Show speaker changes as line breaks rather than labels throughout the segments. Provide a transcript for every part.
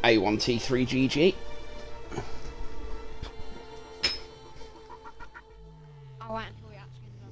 A1T3GG.
I'll wait until we actually know.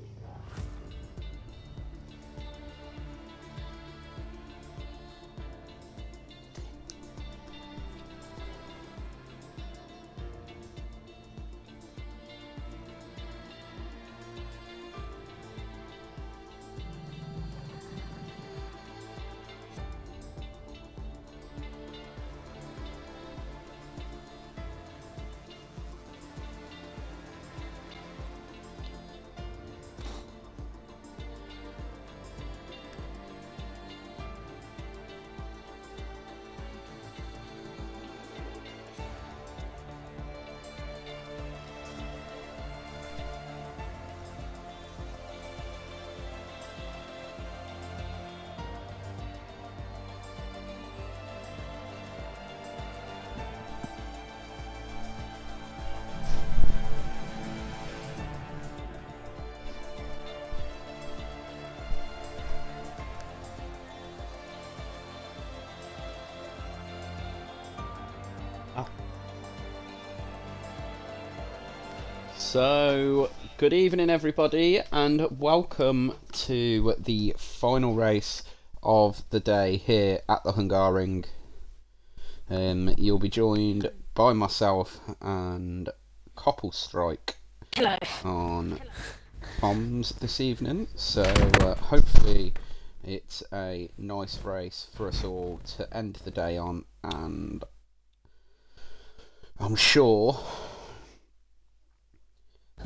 So, good evening everybody, and welcome to the final race of the day here at the Hungary. You'll be joined by myself and Koppelstrike
Hello.
on comms this evening, so hopefully it's a nice race for us all to end the day on, and I'm sure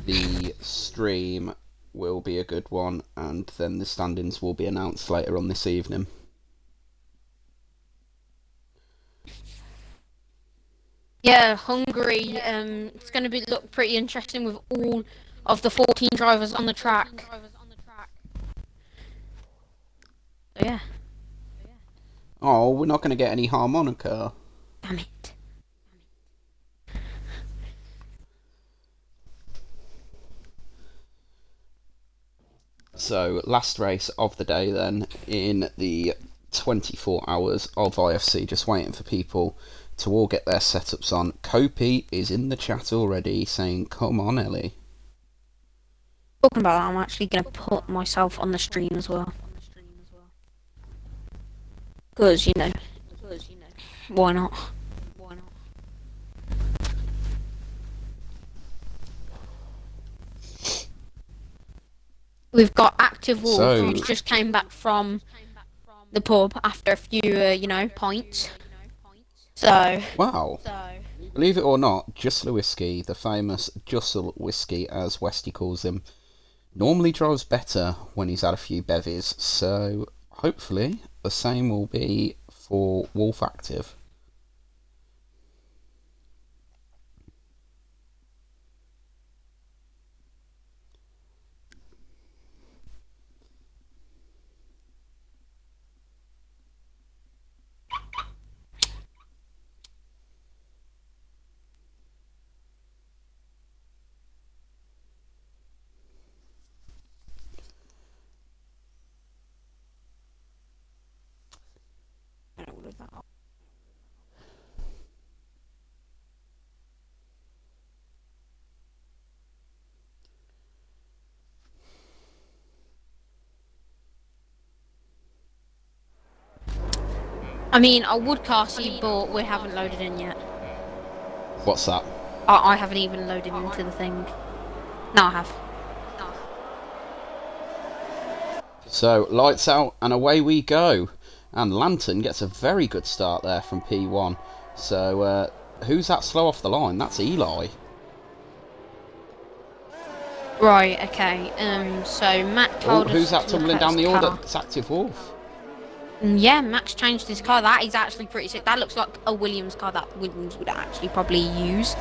the stream will be a good one, and then the standings will be announced later on this evening.
Yeah, Hungary. It's going to look pretty interesting with all of the 14 drivers on the track. So yeah.
Oh, we're not going to get any harmonica.
Damn it.
So, last race of the day then, in the 24 hours of IFC, just waiting for people to all get their setups on. Kopi is in the chat already saying, come on Ellie.
Talking about that, I'm actually going to put myself on the stream as well. Because, you know, why not? We've got Active Wolf, who just came back from the pub after a few, pints. So.
Wow. Believe it or not, Justler Whiskey, the famous Jussel Whiskey as Westy calls him, normally drives better when he's had a few bevies, so hopefully the same will be for Wolf Active.
I mean, I would cast you, but we haven't loaded in yet.
What's that?
I haven't even loaded into the thing. No, I have.
So, lights out and away we go. And Lantern gets a very good start there from P1. So, who's that slow off the line? That's Eli.
Right, okay. So Matt told us.
Who's that tumbling down the order?
Car.
It's Active Wolf.
Yeah, Max changed his car. That is actually pretty sick. That looks like a Williams car that Williams would actually probably use.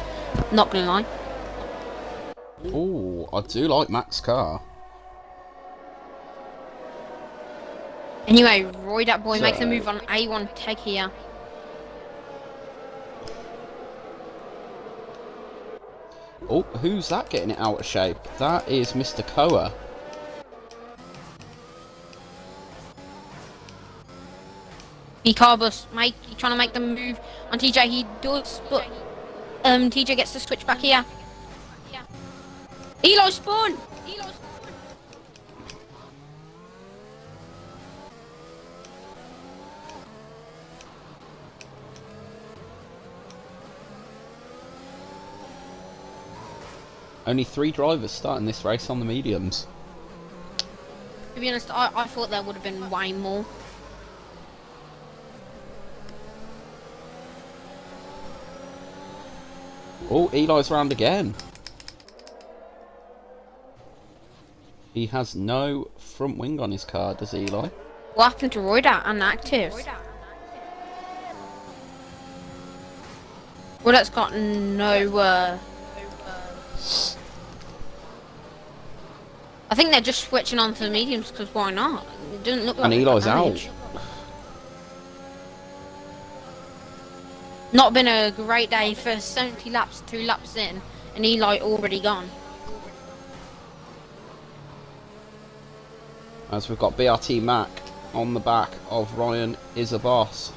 Not gonna lie.
Oh, I do like Mac's car.
Anyway, Roy, that boy makes a move on A1 tag here.
Oh, who's that getting it out of shape? That is Mr. Koa.
The car bus, Mike, he's trying to make the move on TJ. He does, but TJ gets the switch back here. Eli spawn.
Only 3 drivers starting this race on the mediums.
To be honest, I thought there would have been way more.
Oh, Eli's round again. He has no front wing on his car, does Eli?
What happened to Roydat and Active? Roydat's got no. I think they're just switching on to the mediums because why not? It doesn't look like.
And Eli's out.
Not been a great day for 70 laps, 2 laps in, and Eli already gone.
As we've got BRT Mac on the back of Ryan is a boss.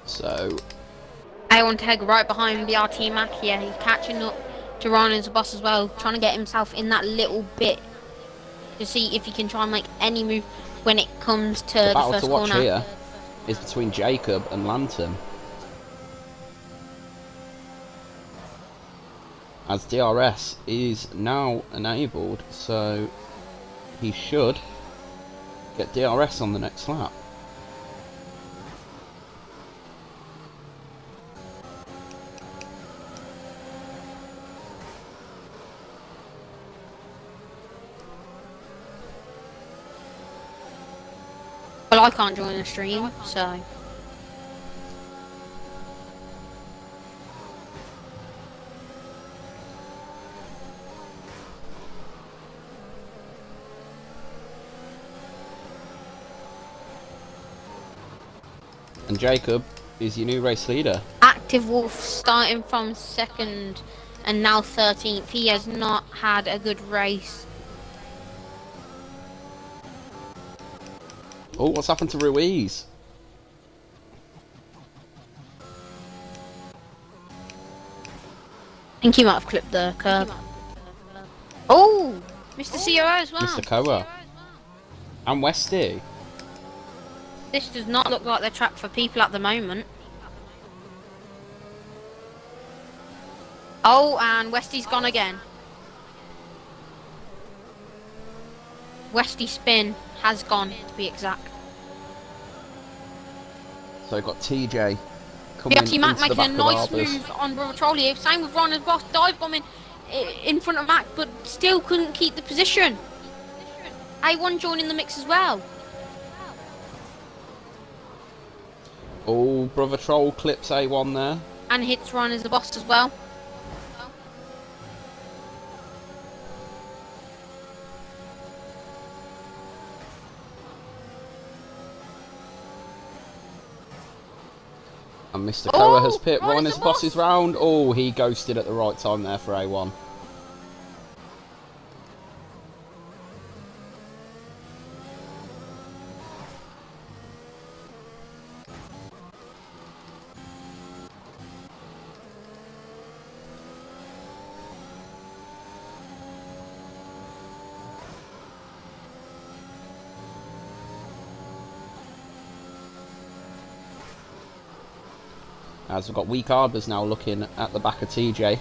So
A1 right behind BRT Mac here. He's catching up to Ryan as a boss as well, trying to get himself in that little bit to see if he can try and make any move when it comes to the
battle
first
to watch
corner.
here is between Jacob and Lantern, as DRS is now enabled, so he should get DRS on the next lap.
Well, I can't join the stream, so.
And Jacob is your new race leader.
Active Wolf starting from 2nd and now 13th. He has not had a good race.
Oh, what's happened to Ruiz?
I think he might have clipped the curb. Oh, Mr. COO as well.
Mr. Koa. And Westy.
This does not look like the track for people at the moment. Oh, and Westy's gone again. Westy spin has gone, to be exact.
So we've got TJ coming
BRT Mac
into the
making
back
a
of
nice
Arbors.
move on Brother Troll here. Same with Ron as boss, dive bombing in front of Mac, but still couldn't keep the position. A1 joining the mix as well.
Oh, Brother Troll clips A1 there.
And hits Ron as the boss as well.
And Mr. Koa has pit
Ron
Ryan
is
as
the
boss's
boss.
round. Oh, he ghosted at the right time there for A1. As we've got Weak Arbors now looking at the back of TJ.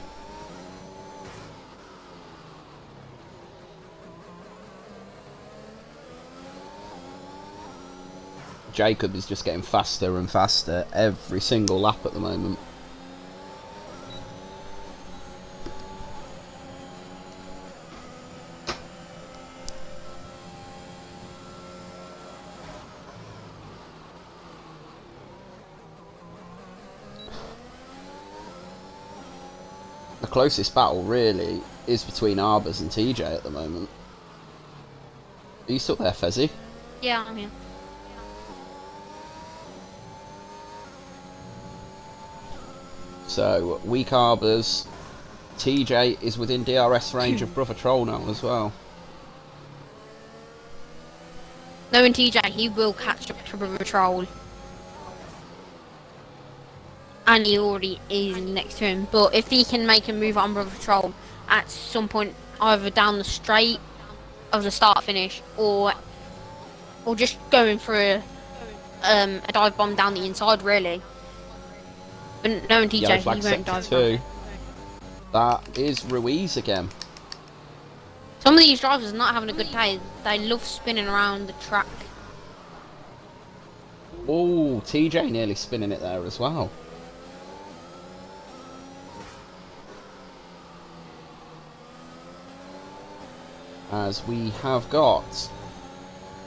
Jacob is just getting faster and faster every single lap at the moment. The closest battle really is between Arbors and TJ at the moment. Are you still there, Fezzy?
Yeah, I'm here.
So, weak Arbors. TJ is within DRS range of Brother Troll now as well.
Knowing TJ, he will catch up to Brother Troll. And he already is next to him. But if he can make a move on Brother Troll at some point, either down the straight of the start finish, or just going for a dive bomb down the inside, really. But knowing TJ, he won't dive bomb.
That is Ruiz again.
Some of these drivers are not having a good day. They love spinning around the track.
Oh, TJ nearly spinning it there as well. As we have got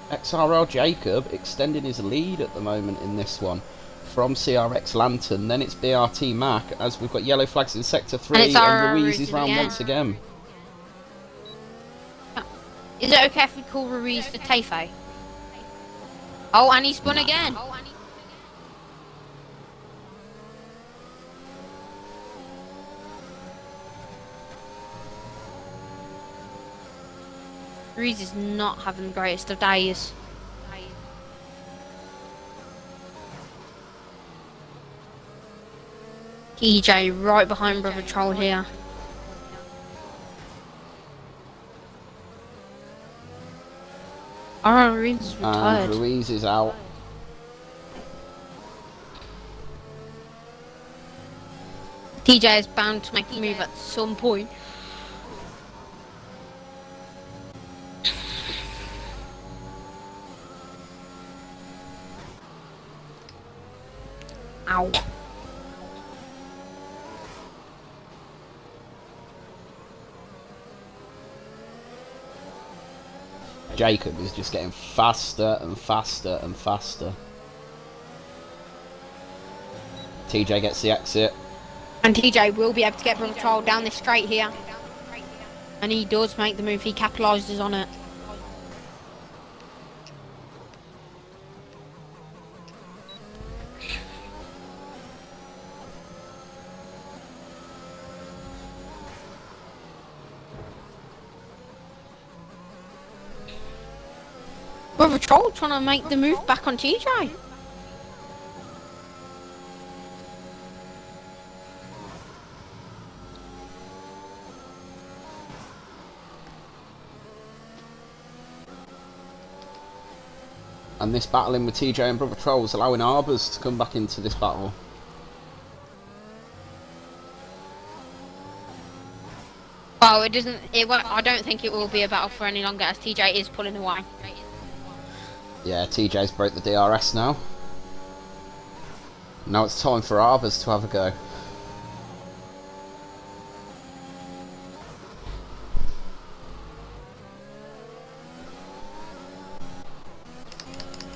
XRL Jacob extending his lead at the moment in this one from CRX Lantern. Then it's BRT Mac as we've got yellow flags in Sector 3 and Ruiz is round once again.
Is it okay if we call Ruiz the Tefe? Oh, and he spun again. Ruiz is not having the greatest of days. TJ right behind Brother Troll here. Oh, Ruiz is retired.
And Ruiz is out.
TJ is bound to make a move at some point. Ow.
Jacob is just getting faster and faster and faster. TJ gets the exit.
And TJ will be able to get Brother Troll down this straight here. And he does make the move, he capitalises on it. Brother Troll trying to make the move back on TJ.
And this battling with TJ and Brother Troll is allowing Arbors to come back into this battle.
Well, it doesn't. I don't think it will be a battle for any longer as TJ is pulling away.
Yeah, TJ's broke the DRS now. Now it's time for Arbors to have a go.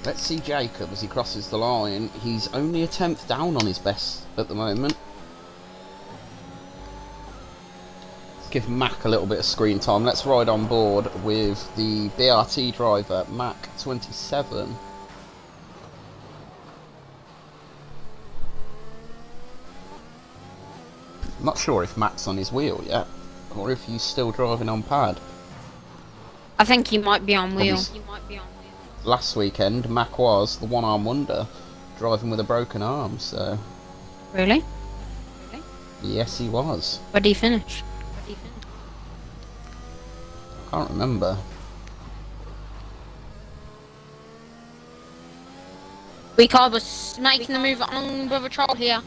Let's see Jacob as he crosses the line. He's only a 10th down on his best at the moment. Let's give Mac a little bit of screen time. Let's ride on board with the BRT driver, Mac 27. I'm not sure if Mac's on his wheel yet, or if he's still driving on pad.
I think he might be on wheel.
Last weekend, Mac was the one-arm wonder, driving with a broken arm, so...
Really?
Yes, he was.
Where did he finish?
I can't remember.
Weekard was making the move on Brother Troll here.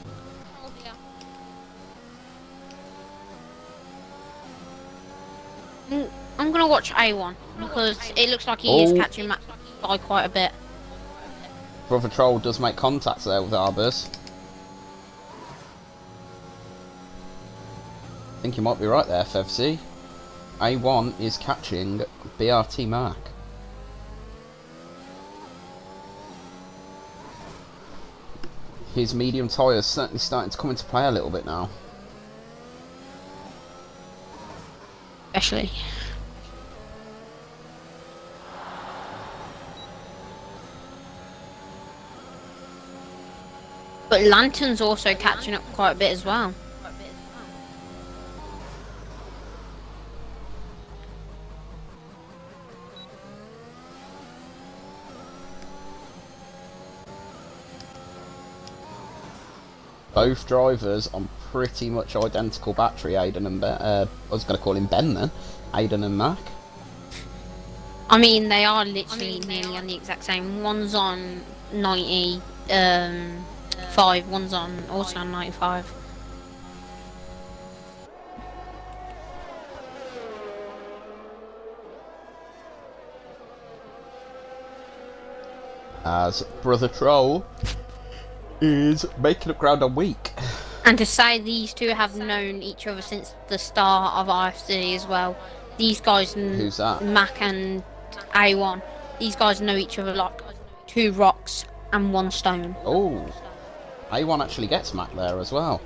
I'm gonna watch A1 because it looks like he is catching Mac by quite a bit.
Brother Troll does make contact there with Arbors. I think you might be right there, FFC. A1 is catching BRT Mac. His medium tyres certainly starting to come into play a little bit now.
especially. But Lantern's also catching up quite a bit as well.
Both drivers on pretty much identical battery, Aiden and Ben. I was going to call him Ben then. Aiden and Mac.
I mean, they are literally nearly on the exact same. One's on 95, one's also on 95.
As Brother Troll is making up ground on week.
And to say these two have known each other since the start of IFC as well. These guys,
Who's that?
Mac and A1, these guys know each other like 2 rocks and 1 stone.
Oh, A1 actually gets Mac there as well.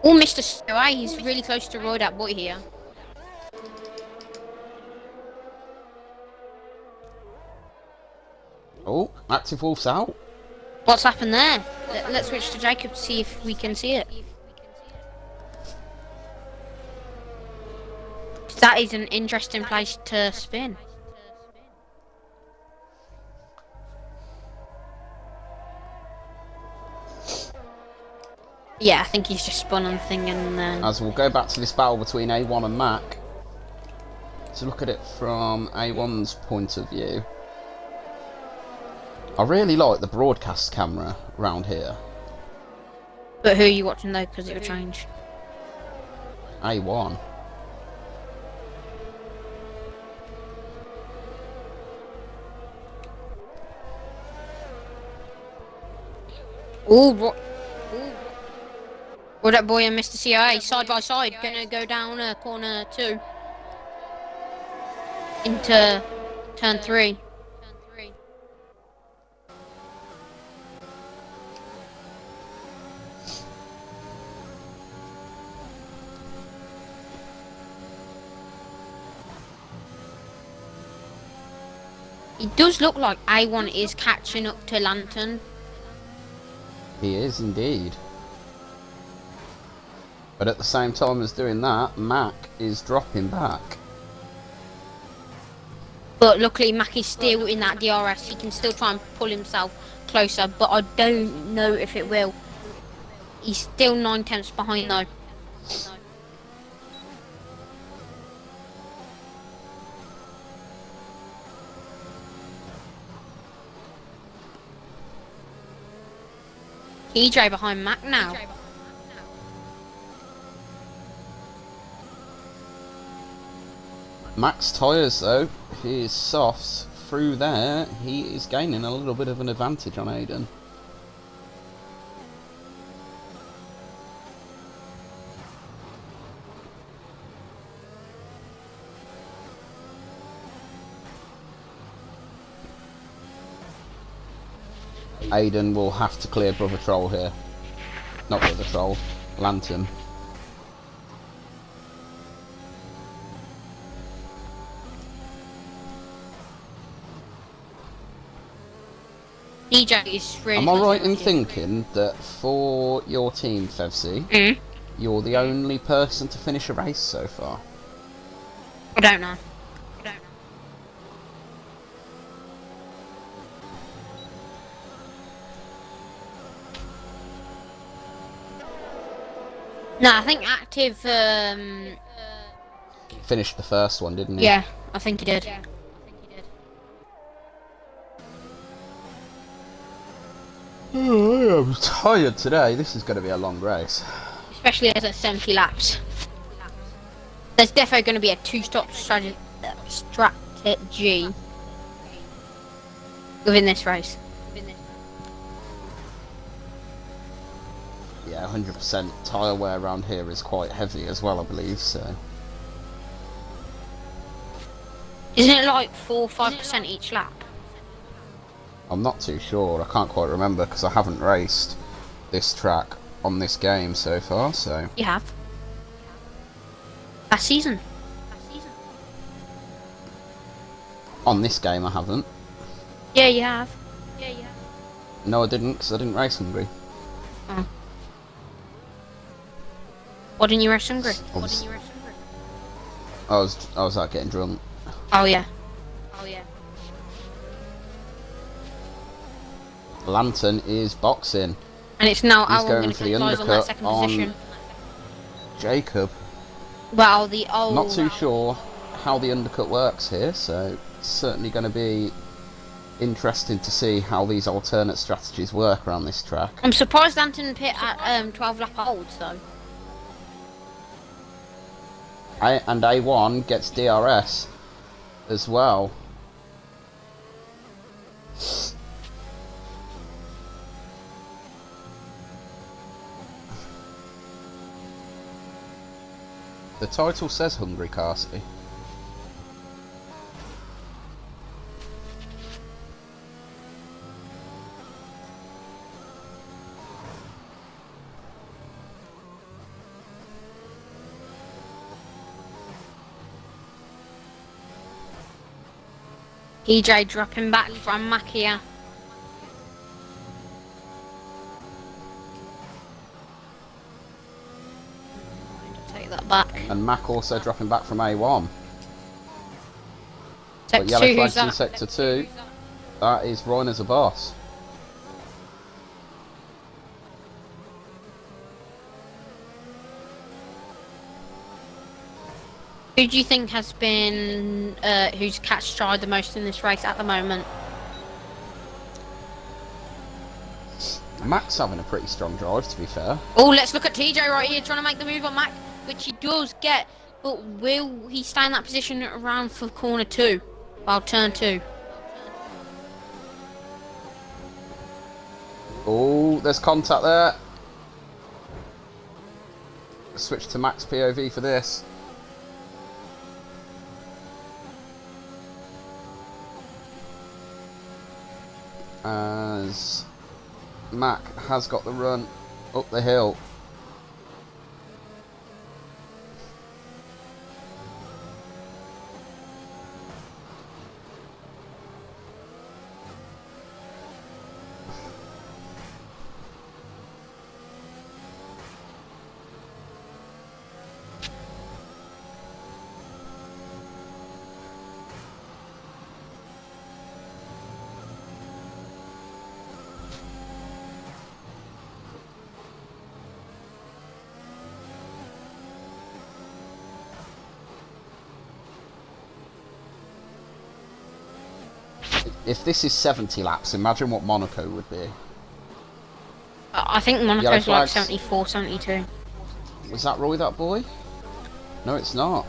Oh, Mr. Stoway, he's really close to Roy that boy here.
Oh, Active Wolf's out.
What's happened there? Let's switch to Jacob to see if we can see it. That is an interesting place to spin. Yeah, I think he's just spun on the thing and then...
As we'll go back to this battle between A1 and Mac. To look at it from A1's point of view. I really like the broadcast camera around here.
But who are you watching though? Because it will change.
A1.
Ooh, what? Well, that boy and Mr. CIA side by side, gonna go down corner 2 into turn 3. It does look like A1 is catching up to Lantern.
He is indeed. But at the same time as doing that, Mac is dropping back.
But luckily Mac is still in that DRS. He can still try and pull himself closer, but I don't know if it will. He's still 9 tenths behind though. EJ behind Mac now.
Mac's tyres though, his softs, through there, he is gaining a little bit of an advantage on Aiden. Aiden will have to clear Brother Troll here. Not Brother Troll, Lantern.
EJ is really...
Am I right in thinking that for your team, Fevsy, you're the only person to finish a race so far?
I don't know. No, I think Active,
Finished the first one, didn't he?
yeah, I think he did.
Oh, I'm tired today. This is going to be a long race.
Especially as it's 70 laps. There's definitely going to be a 2-stop strategy within this race.
Yeah, 100% tyre wear around here is quite heavy as well, I believe, so...
Isn't it like 4 or 5% each lap?
I'm not too sure, I can't quite remember because I haven't raced this track on this game so far, so...
You have. Last season.
On this game I haven't.
Yeah, you have.
No I didn't, because I didn't race Hungary.
Oh. Why didn't you race Hungary?
I was out getting drunk.
Oh yeah.
Lantern is boxing.
And it's now
He's
Aaron
going
going to
for the
capitalise on that
undercut
second
on
position.
Jacob.
Well, the old...
Not too sure how the undercut works here, so it's certainly going to be interesting to see how these alternate strategies work around this track.
I'm surprised Anton pit at 12 lap holds though.
And A1 gets DRS as well. The title says Hungary, Carsey.
EJ dropping back from Makia. Take that back.
And Mac also dropping back from A1.
Sector
But yellow
2,
flags
who's
in
that?
sector 2. That is Ryan as a boss.
Who do you think has been, who's catch stride the most in this race at the moment?
Mac's having a pretty strong drive, to be fair.
Oh, let's look at TJ right here trying to make the move on Mac, which he does get, but will he stay in that position around for corner 2? Well, turn 2.
Oh, there's contact there. Switch to Mac's POV for this. As Mac has got the run up the hill. If this is 70 laps, imagine what Monaco would be.
I think Monaco's like 74, 72.
Was that Roy, that boy? No, it's not.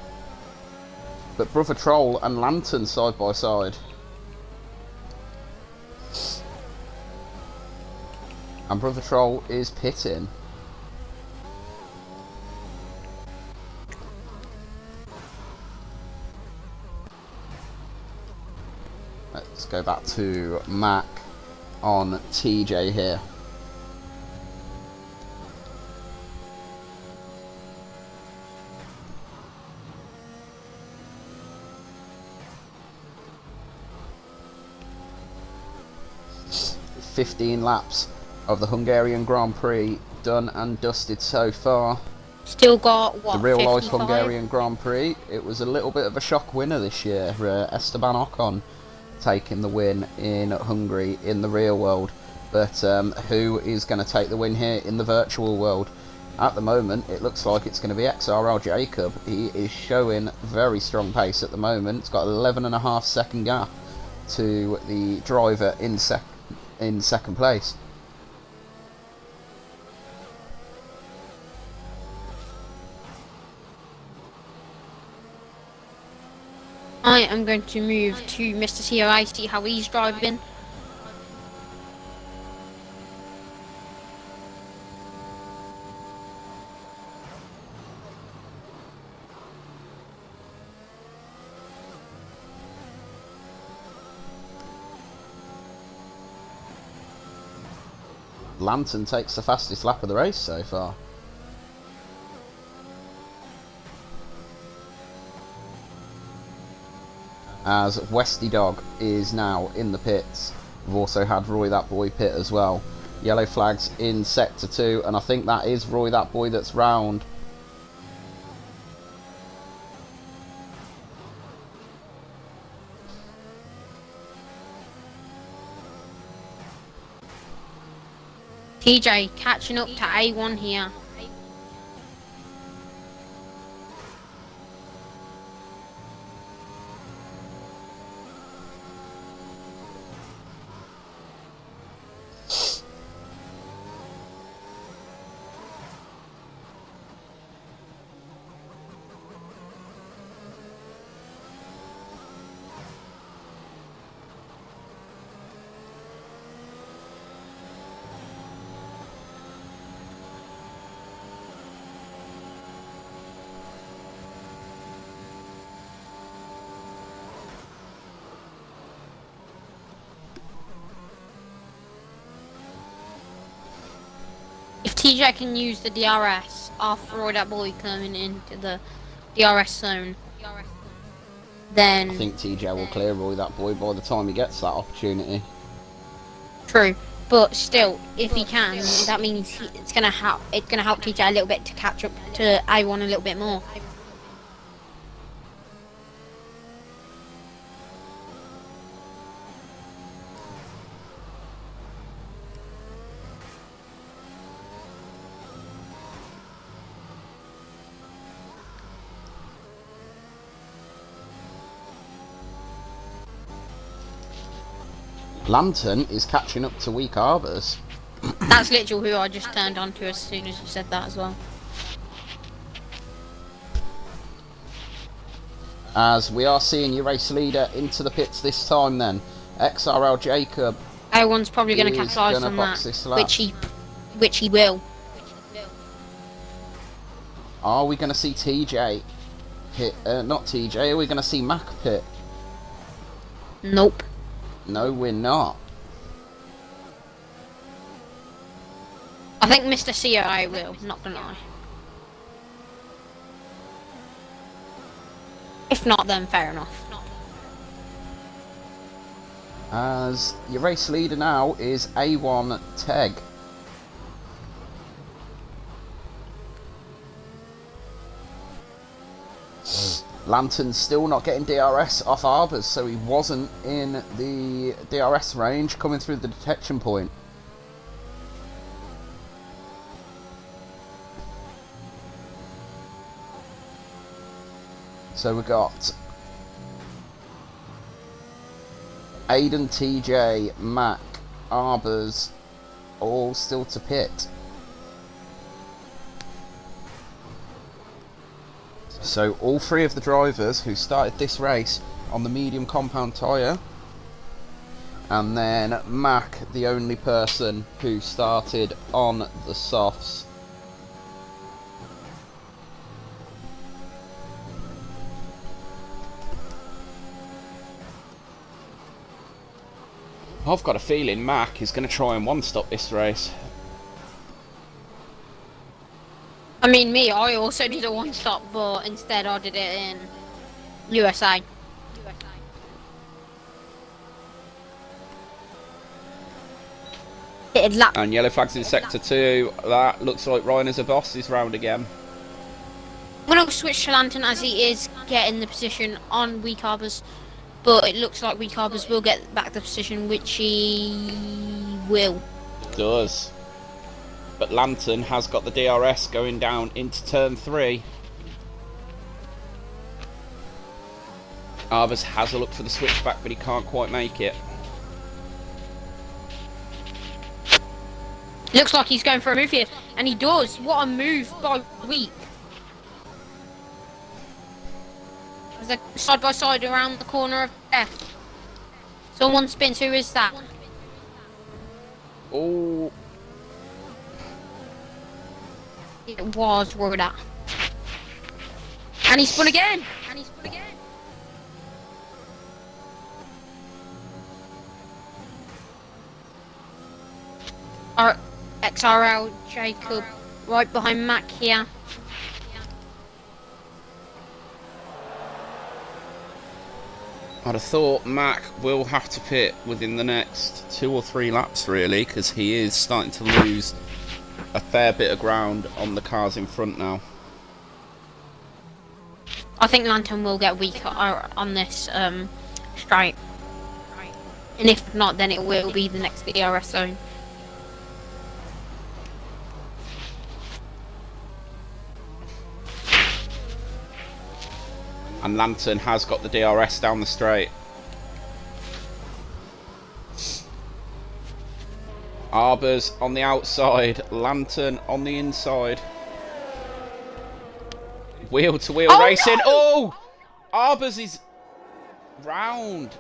But Brother Troll and Lantern side by side. And Brother Troll is pitting. Let's go back to Mac on TJ here. "15 laps of the Hungarian Grand Prix done and dusted so far."
Still got, what,
The real life
55?
Hungarian Grand Prix. It was a little bit of a shock winner this year. Esteban Ocon taking the win in Hungary in the real world. But who is going to take the win here in the virtual world? At the moment, it looks like it's going to be XRL Jacob. He is showing very strong pace at the moment. It's got 11.5 second gap to the driver in second place.
I am going to move to Mr. COA, see how he's driving.
Lantern takes the fastest lap of the race so far. as Westy Dog is now in the pits. We've also had Roy That Boy pit as well. Yellow flags in sector 2, and I think that is Roy That Boy that's round.
TJ catching up to A1 here. If TJ can use the DRS after Roy That Boy coming into the DRS zone, then
I think TJ will clear Roy That Boy by the time he gets that opportunity.
True, but still, if he can, that means it's gonna help TJ a little bit to catch up to A1 a little bit more.
Lantern is catching up to Weak Arbors.
That's literally who I just turned on to as soon as you said that as well.
As we are seeing your race leader into the pits this time then. XRL Jacob.
A1's probably going to
is
capitalise
gonna
on
box
that,
this lap.
which he will.
Are we going to see TJ hit? Not TJ. Are we going to see Mac pit?
Nope.
No, we're not.
I think Mr. CI will, not gonna lie. If not, then fair enough.
As your race leader now is A1 Teg. Lantern's still not getting DRS off Arbors, so he wasn't in the DRS range coming through the detection point. So we got Aiden, TJ, Mac, Arbors, all still to pit. So all three of the drivers who started this race on the medium compound tyre, and then Mac, the only person who started on the softs. I've got a feeling Mac is going to try and one-stop this race.
I mean, I also did a one-stop, but instead I did it in USA.
And yellow flags in sector 2. That looks like Ryan as a boss is round again.
I'm going to switch to Lantern as he is getting the position on Weak Arbors, but it looks like Weak Arbors will get back the position, which he will.
Does. But Lantern has got the DRS going down into turn 3. Arbors has a look for the switchback, but he can't quite make it.
Looks like he's going for a move here, and he does. What a move by Weak. They're side by side around the corner of death. Someone spins. Who is that?
Oh.
It was Roda. And he spun again. Our XRL Jacob right behind Mac here.
I'd have thought Mac will have to pit within the next 2 or 3 laps, really, because he is starting to lose a fair bit of ground on the cars in front now.
I think Lantern will get weaker on this straight. And if not, then it will be the next DRS zone.
And Lantern has got the DRS down the straight. Arbors on the outside, Lantern on the inside. Wheel to wheel racing.
No!
Oh! Arbors is round.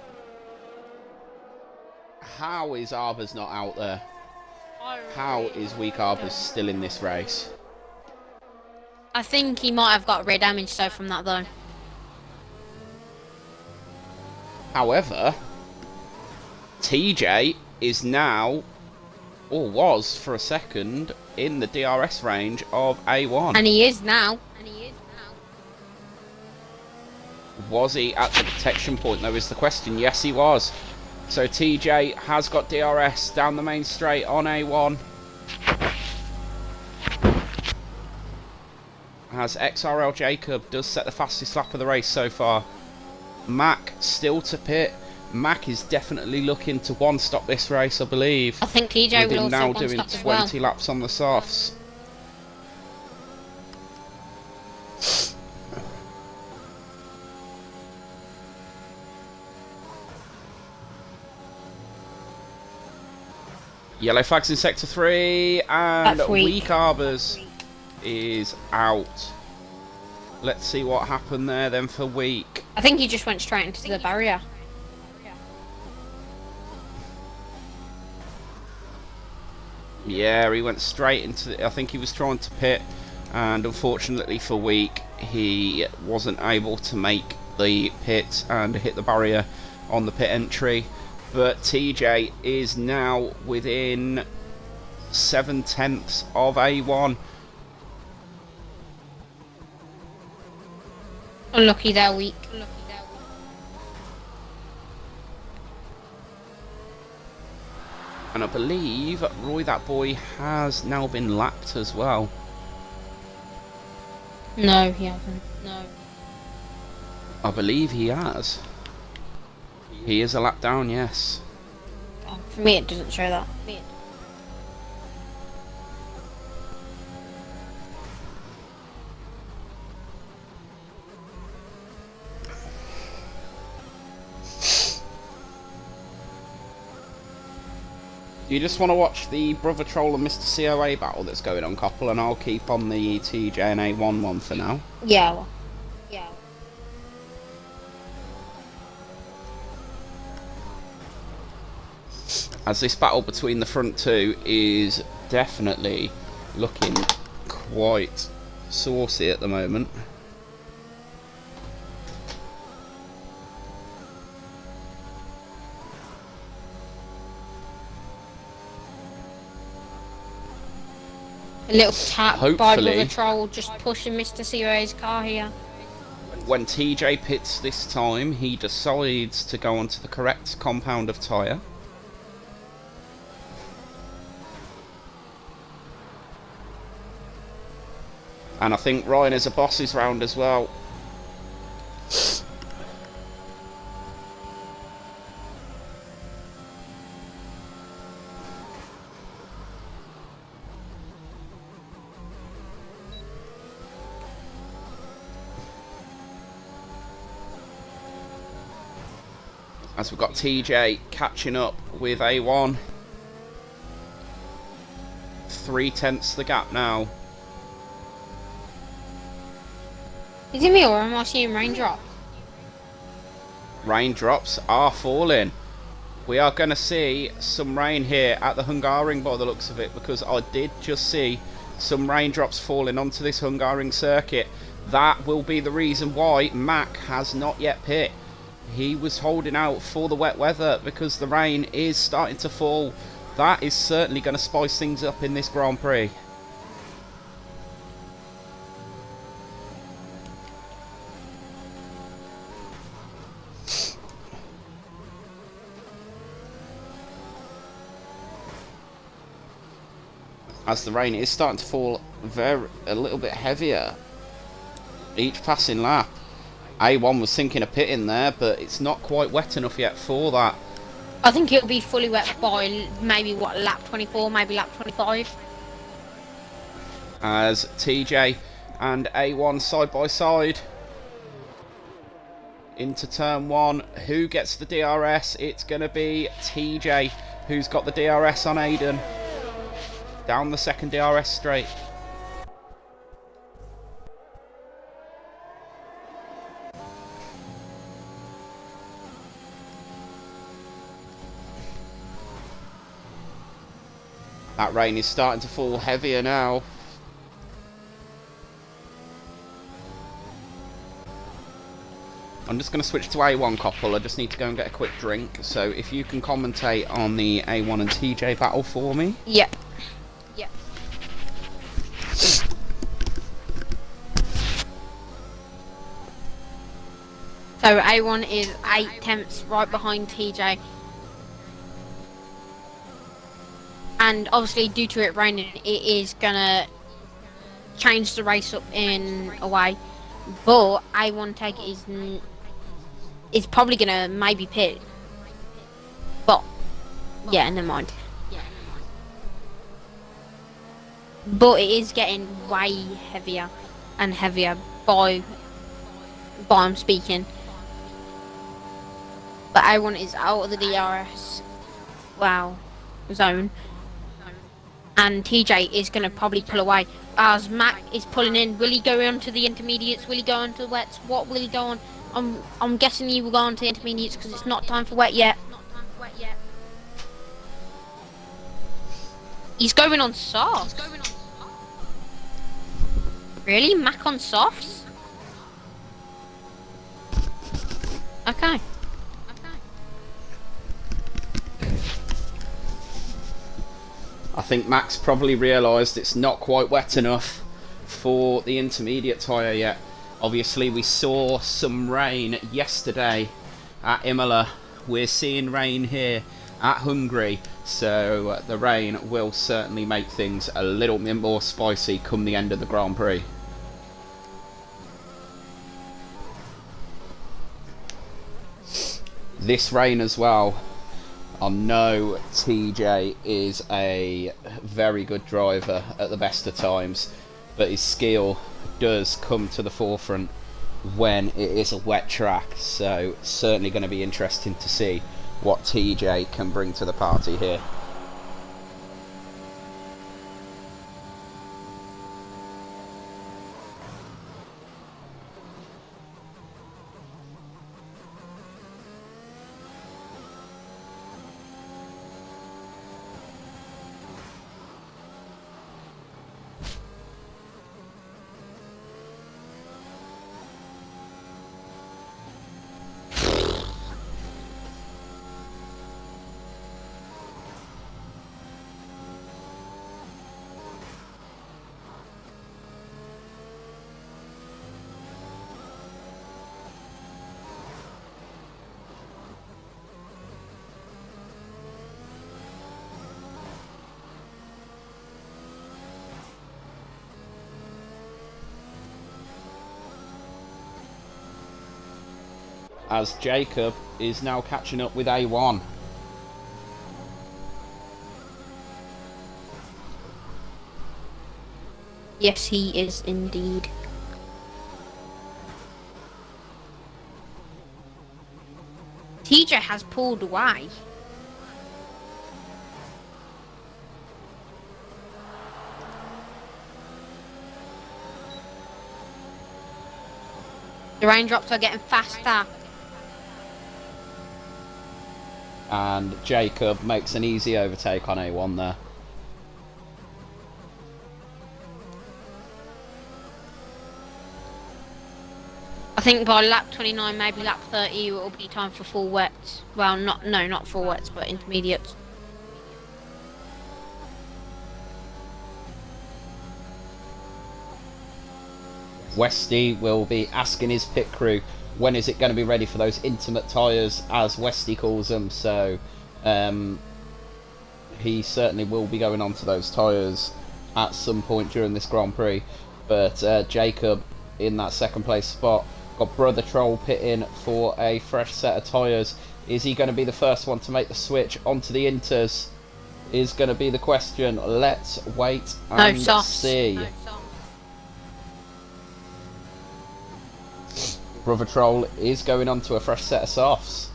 How is Arbors not out there? How is Weak Arbors still in this race?
I think he might have got rear damage though from that though.
However, TJ is now, or was for a second, in the DRS range of A1.
And he is now.
Was he at the detection point though is the question. Yes, he was. So TJ has got DRS down the main straight on A1. As XRL Jacob does set the fastest lap of the race so far. Mac still to pit. Mac is definitely looking to one-stop this race, I believe.
I think TJ will also
now
one-stop
doing
as well.
20 laps on the softs. Yellow flags in sector 3, and Weak Arbors is out. Let's see what happened there then for Weak.
I think he just went straight into the barrier.
Yeah, he went straight into the, I think he was trying to pit, and unfortunately for Weak, he wasn't able to make the pit and hit the barrier on the pit entry. But TJ is now within 7/10 of A1.
Unlucky they're weak.
And I believe Roy That Boy has now been lapped as well.
No, he hasn't. No.
I believe he has. He is a lap down, yes.
Oh, for me it doesn't show that.
Do you just want to watch the Brother Troll and Mr. COA battle that's going on, couple, and I'll keep on the TJ and A1 one for now?
Yeah. Well, yeah.
As this battle between the front two is definitely looking quite saucy at the moment.
A little tap by
Hopefully.
Brother Troll just pushing Mr. COA's car here.
When TJ pits this time, he decides to go onto the correct compound of tyre. And I think Ryan is a boss's round as well. As we've got TJ catching up with A1. 3/10 the gap now.
Is it me or am I seeing raindrops?
Raindrops are falling. We are going to see some rain here at the Hungaring by the looks of it, because I did just see some raindrops falling onto this Hungaring circuit. That will be the reason why Mac has not yet pit. He was holding out for the wet weather because the rain is starting to fall. That is certainly going to spice things up in this Grand Prix. as the rain is starting to fall a little bit heavier each passing lap. A1 was thinking of pitting there, but it's not quite wet enough yet for that.
I think it'll be fully wet by maybe lap 24, maybe lap 25.
As TJ and A1 side by side into turn 1. Who gets the DRS? It's going to be TJ who's got the DRS on Aiden. Down the second DRS straight. That rain is starting to fall heavier now. I'm just going to switch to A1 couple. I just need to go and get a quick drink. So if you can commentate on the A1 and TJ battle for me.
Yeah. Yeah. So A1 is 8/10 right behind TJ. And obviously due to it raining, it is going to change the race up in a way. But A1 tag is probably going to maybe pit. But, yeah, never mind. But it is getting way heavier and heavier by I'm speaking. But A1 is out of the DRS zone. And TJ is going to probably pull away. As Mac is pulling in, will he go on to the intermediates? Will he go on to the wets? What will he go on? I'm guessing he will go on to the intermediates because it's not time for wet yet. He's going on soft. Really? Mac on softs? Okay.
I think Max probably realised it's not quite wet enough for the intermediate tyre yet. Obviously we saw some rain yesterday at Imola. We're seeing rain here at Hungary, so the rain will certainly make things a little bit more spicy come the end of the Grand Prix. This rain as well. I know TJ is a very good driver at the best of times, but his skill does come to the forefront when it is a wet track, so certainly going to be interesting to see what TJ can bring to the party here. As Jacob is now catching up with A1.
Yes, he is indeed. TJ has pulled away. The raindrops are getting faster.
And Jacob makes an easy overtake on A1 there.
I think by lap 29, maybe lap 30, it will be time for full wets. Well, not full wets, but intermediates.
Westy will be asking his pit crew when is it going to be ready for those intimate tyres, as Westy calls them, so he certainly will be going on to those tyres at some point during this Grand Prix. But Jacob in that second place spot. Got Brother Troll pitting for a fresh set of tyres. Is he going to be the first one to make the switch onto the Inters? Is going to be the question. Let's wait and see. Brother Troll is going on to a fresh set of softs.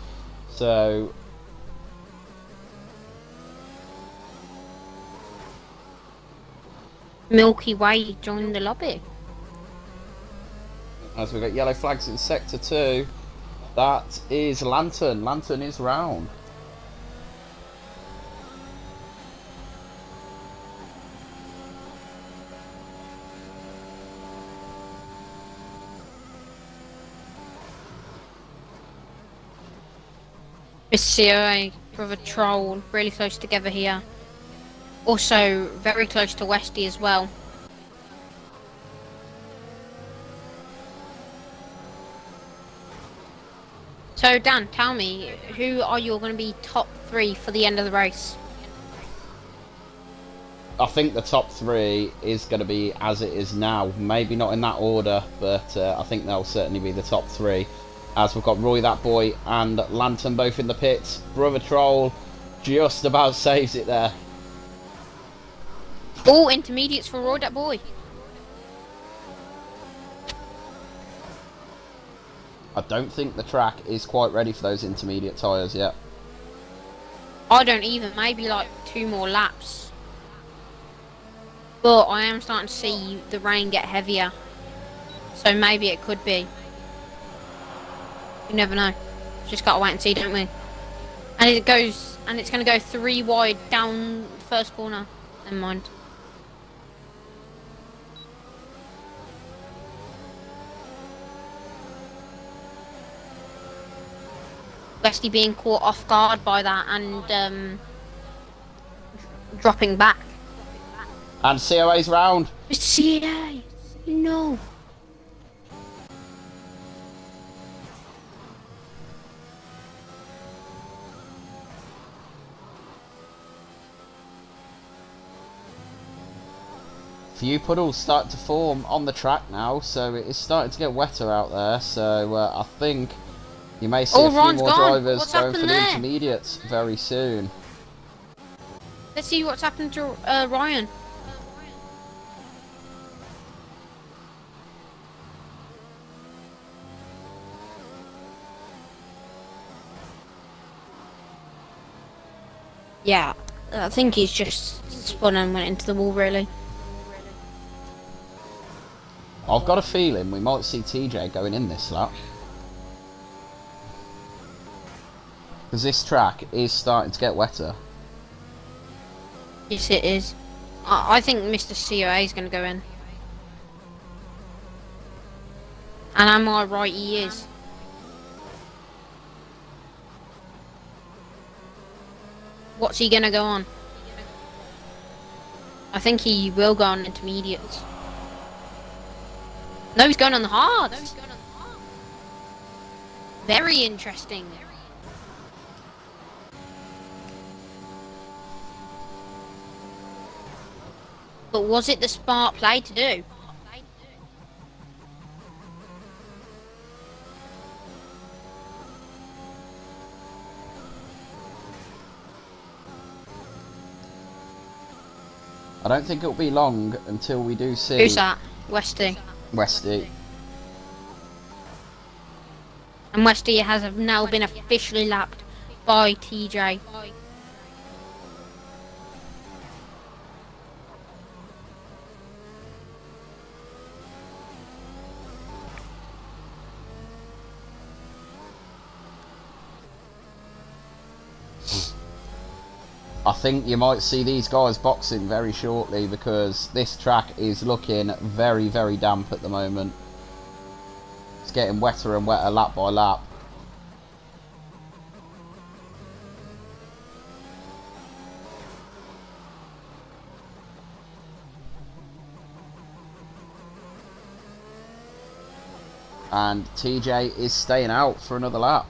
So
Milky Way joined the lobby.
As we got yellow flags in sector 2, that is Lantern. Lantern is round.
Miss COA, Brother Troll, really close together here. Also very close to Westy as well. So Dan, tell me, who are you going to be top 3 for the end of the race?
I think the top 3 is going to be as it is now. Maybe not in that order, but I think they'll certainly be the top 3. As we've got Roy That Boy and Lantern both in the pits. Brother Troll just about saves it there.
All intermediates for Roy That Boy.
I don't think the track is quite ready for those intermediate tyres yet.
I don't even, maybe like 2 more laps. But I am starting to see the rain get heavier. So maybe it could be. You never know. Just gotta wait and see, don't we? And it's gonna go 3 wide down first corner. Never mind. Westy being caught off guard by that and dropping back.
And COA's round.
CA, no.
Few puddles start to form on the track now, so it is starting to get wetter out there. So I think you may see a few more drivers going for the intermediates very soon.
Let's see what's happened to Ryan. Yeah, I think he's just spun and went into the wall, really.
I've got a feeling we might see TJ going in this lap. Because this track is starting to get wetter.
Yes, it is. I think Mr. COA is going to go in. And am I right? He is. What's he going to go on? I think he will go on intermediates. No, he's going on the hards. Very interesting. But was it the smart play to do?
I don't think it'll be long until we do see...
Who's that? Westy.
Westy.
And Westy has now been officially lapped by TJ.
I think you might see these guys boxing very shortly because this track is looking very, very damp at the moment. It's getting wetter and wetter lap by lap. And TJ is staying out for another lap.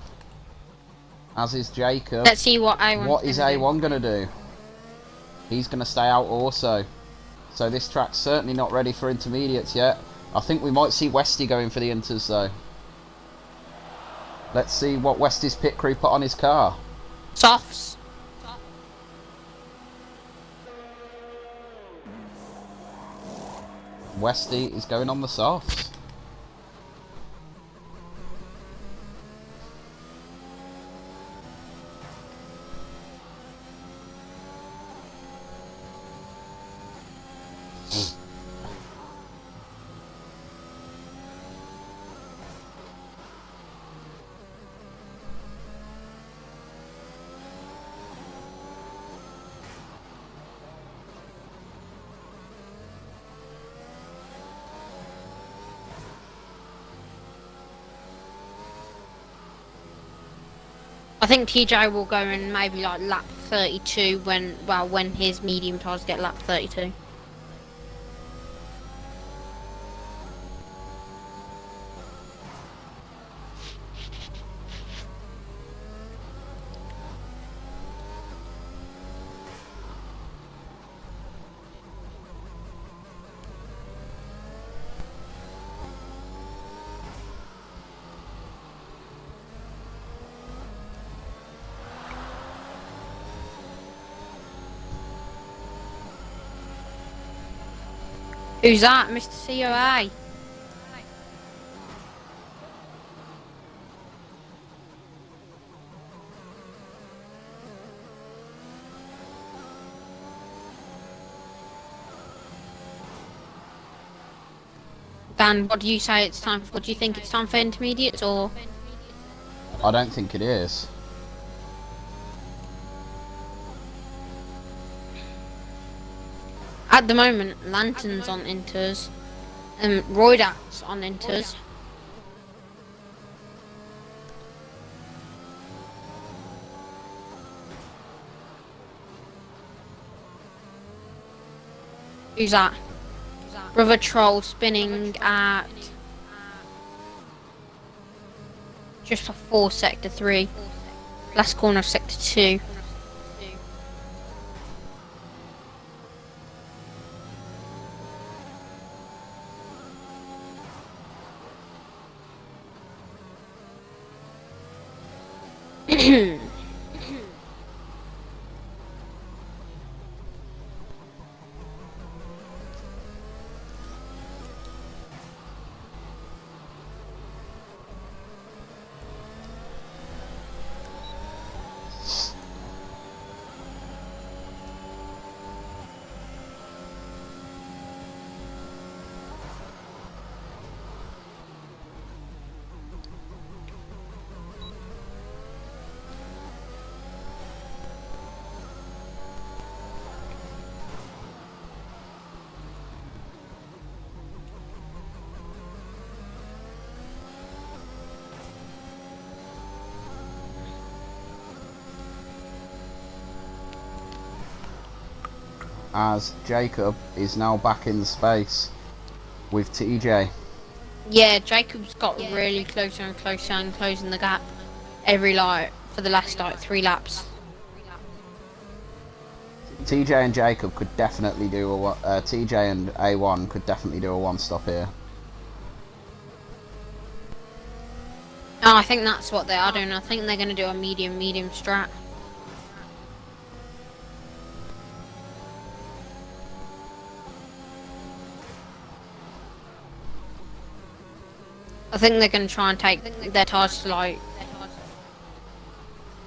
As is Jacob.
Let's see what A1.
What is A1 going to do? He's going to stay out also. So this track's certainly not ready for intermediates yet. I think we might see Westy going for the inters though. Let's see what Westy's pit crew put on his car.
Softs.
Westy is going on the softs.
I think TJ will go in maybe like lap 32 when his medium tires get lap 32. Who's that, Mr. COA? Dan, what do you say it's time for? What do you think it's time for intermediates or?
I don't think it is.
At the moment, Lantern's on inters, Roydak's on inters. Who's that? Brother Troll spinning at just before sector 3, last corner of sector 2.
As Jacob is now back in the space with TJ.
Yeah, Jacob's got really closer and closer and closing the gap every for the last 3 laps.
TJ and Jacob could definitely do TJ and A1 could definitely do a one stop here.
Oh, I think that's what they are doing. I think they're going to do a medium strat. I think they're going to try and take their tires to like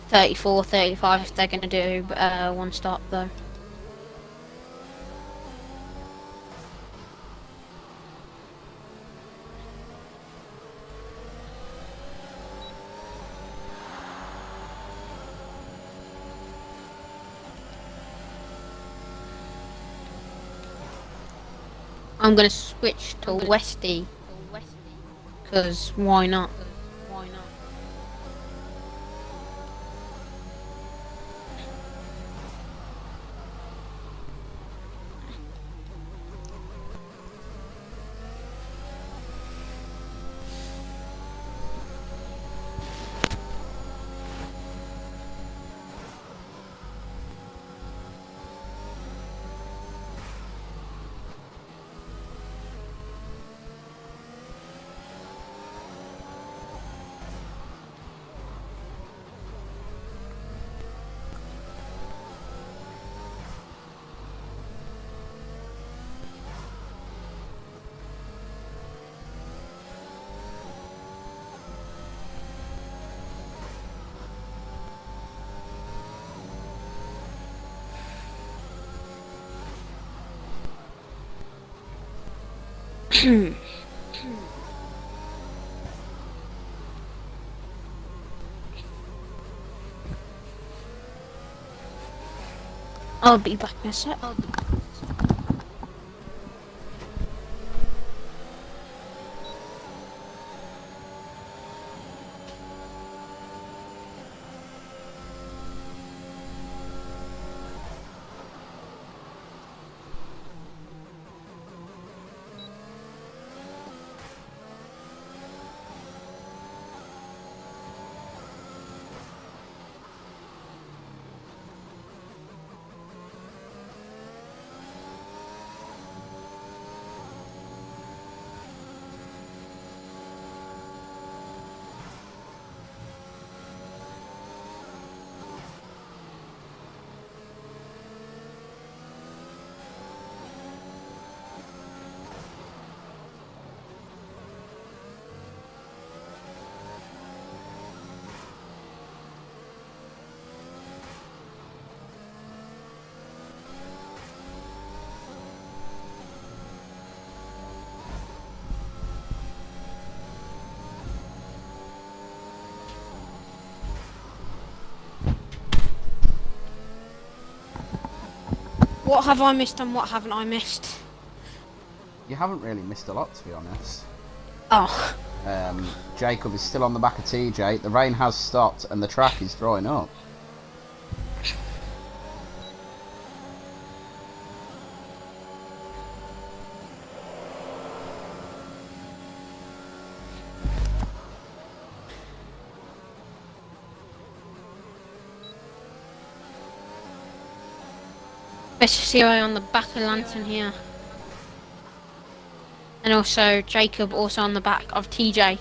34, 35 if they're going to do one stop though. I'm going to switch to Westy. Because why not? I'll be back in a sec. What have I missed and what haven't I missed?
You haven't really missed a lot, to be honest.
Oh.
Jacob is still on the back of TJ. The rain has stopped and the track is drying up.
Mr. Zero on the back of the lantern here. And also Jacob also on the back of TJ.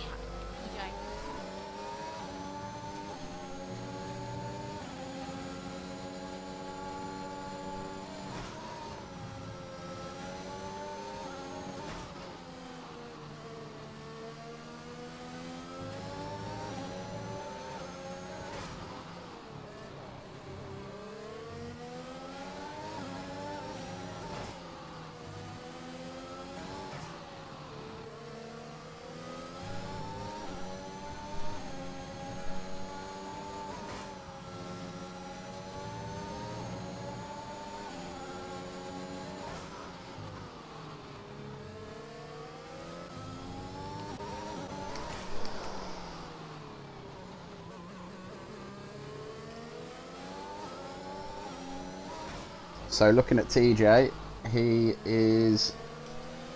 So looking at TJ, he is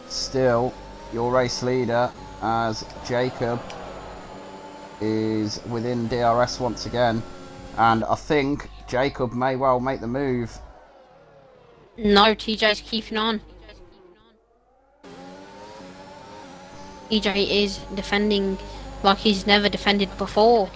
still your race leader as Jacob is within DRS once again, and I think Jacob may well make the move.
No, TJ's keeping on. TJ is defending like he's never defended before.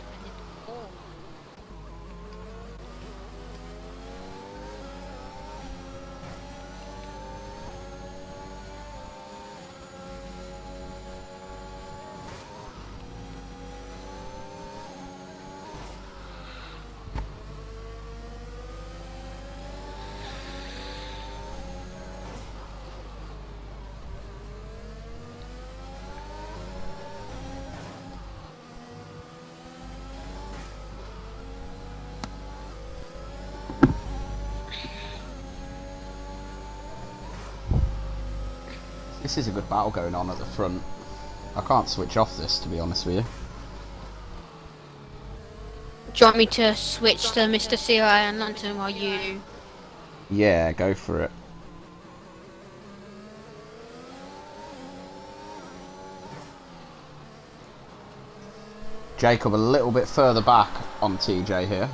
This is a good battle going on at the front. I can't switch off this, to be honest with you.
Do you want me to switch to Mr. Zero and Lantern while you...
Yeah, go for it. Jacob a little bit further back on TJ here.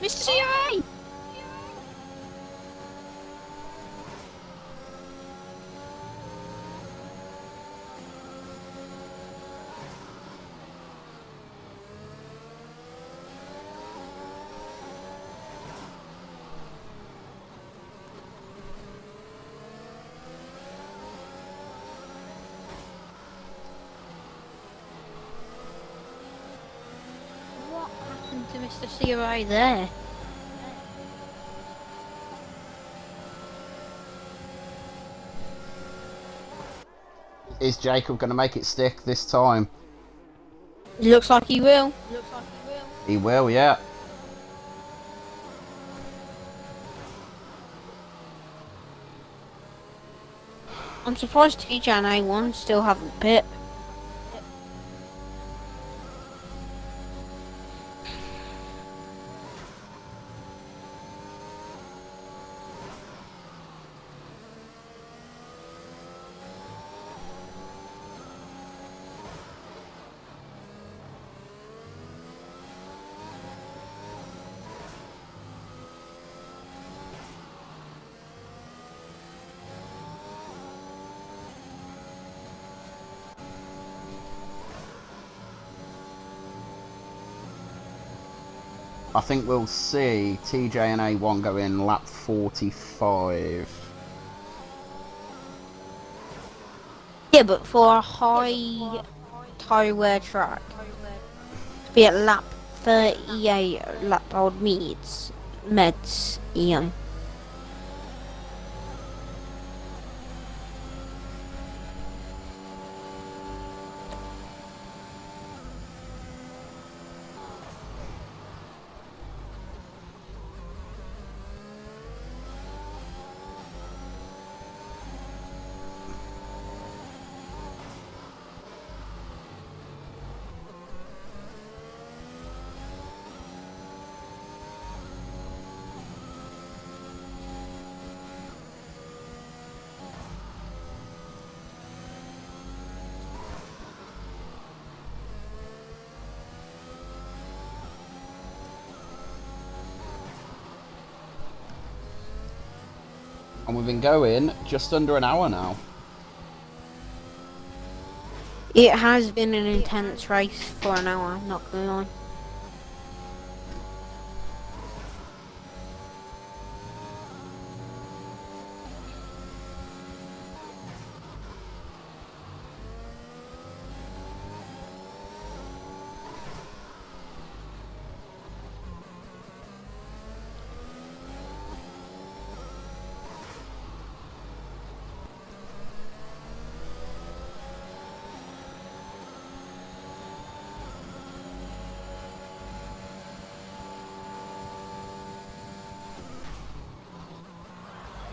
Mr. CIA! What happened to Mr. CIA there?
Is Jacob going to make it stick this time?
Looks like he will.
He will, yeah.
I'm surprised TJ and A1 still haven't pit.
I think we'll see TJ and A1 go in lap 45.
Yeah, but for a high tyre wear track, to be at lap 38, lap old meds, Ian.
And we've been going just under an hour now.
It has been an intense race for an hour, not gonna lie.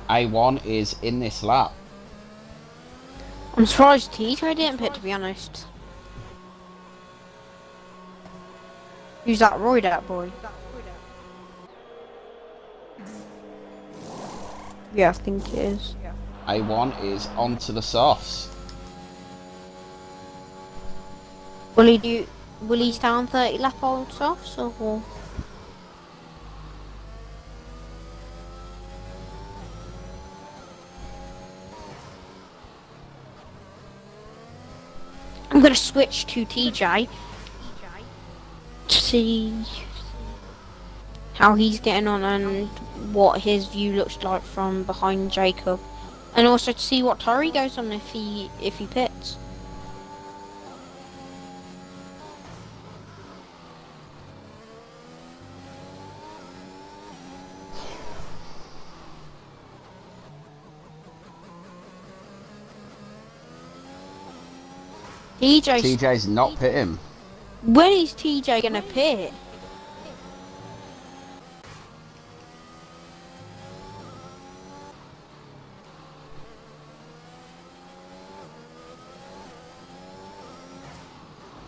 A1 is in this lap.
I'm surprised TJ didn't pit, to be honest. Who's that Roy, that boy? Yeah, I think it is.
A1 is onto the softs.
Will he stay on 30 lap old softs or? I'm gonna switch to TJ to see how he's getting on and what his view looks like from behind Jacob, and also to see what tyre he goes on if he pits.
TJ's not pitting.
When is TJ gonna pit?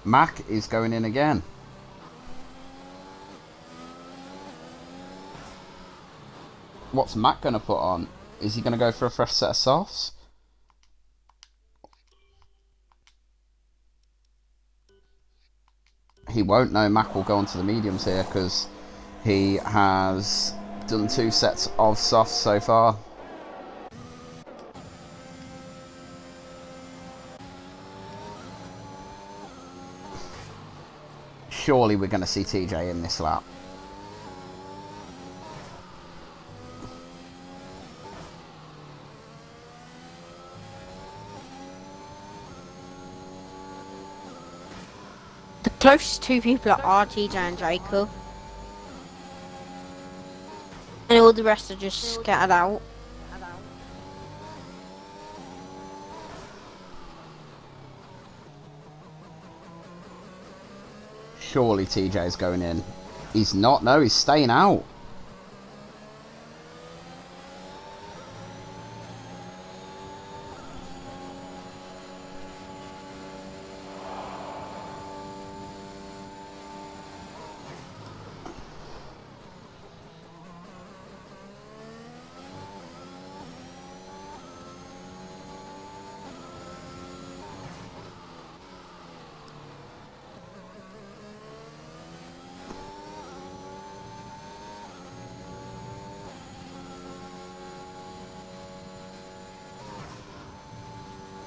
Mac is going in again. What's Mac going to put on? Is he going to go for a fresh set of softs? He won't know. Mac will go onto the mediums here because He has done 2 sets of softs so far. Surely we're going to see TJ in this lap.
The closest 2 people are TJ and Jacob. And all the rest are just scattered out.
Surely TJ's going in. He's not. No, he's staying out.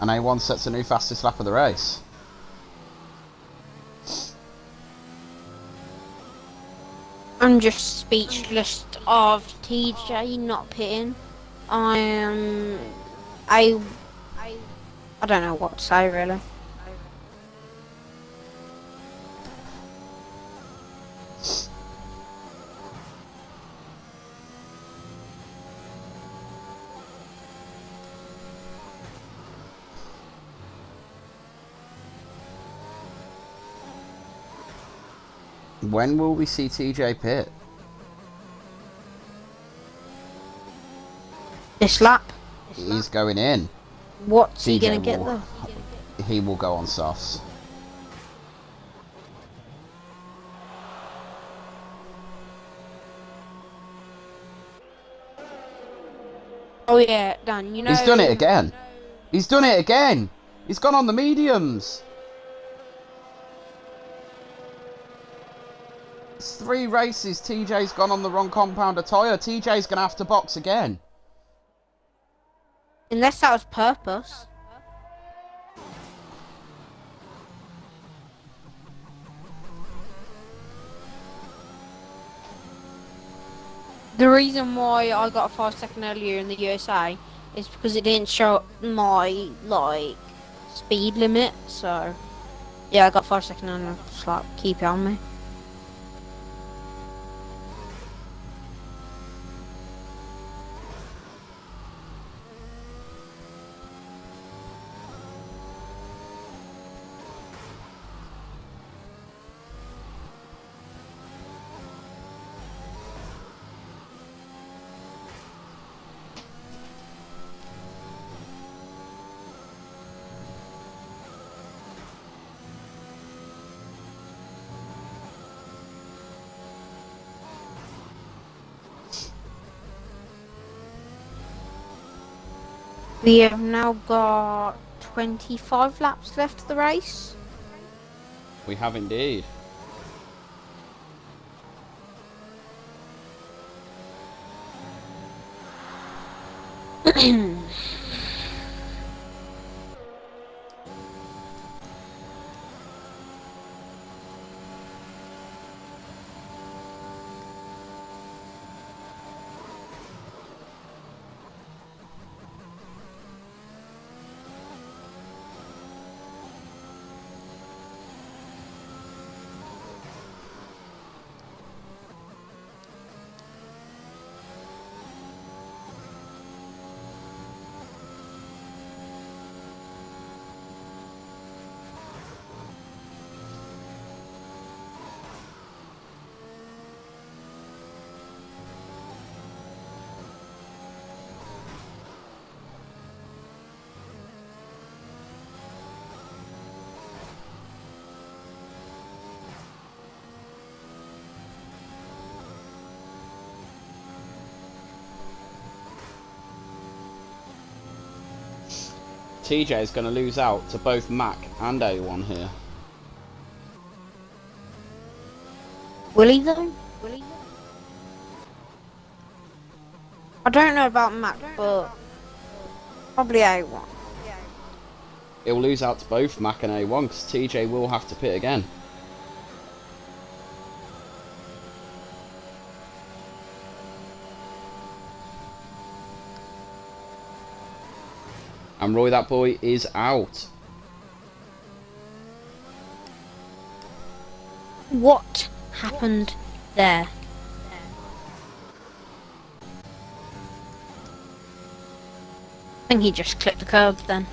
And A1 sets a new fastest lap of the race.
I'm just speechless of TJ not pitting. I don't know what to say really.
When will we see TJ pit?
This lap.
He's going in.
What's he
TJ
gonna get
will-
though?
He will go on softs.
Oh yeah, Dan, you know...
He's done it again. He's done it again. He's gone on the mediums. It's 3 races. TJ's gone on the wrong compounder tyre. TJ's going to have to box again.
Unless that was purpose. The reason why I got a 5-second earlier in the USA is because it didn't show my, like, speed limit, so... Yeah, I got 5 seconds and just, like, keep it on me. We have now got 25 laps left of the race.
We have indeed. TJ is going to lose out to both Mac and A1 here.
Will he though? Will he? I don't know about Mac, but probably A1.
He'll lose out to both Mac and A1 because TJ will have to pit again. And Roy, that boy, is out.
What happened there? I think he just clipped the curb then.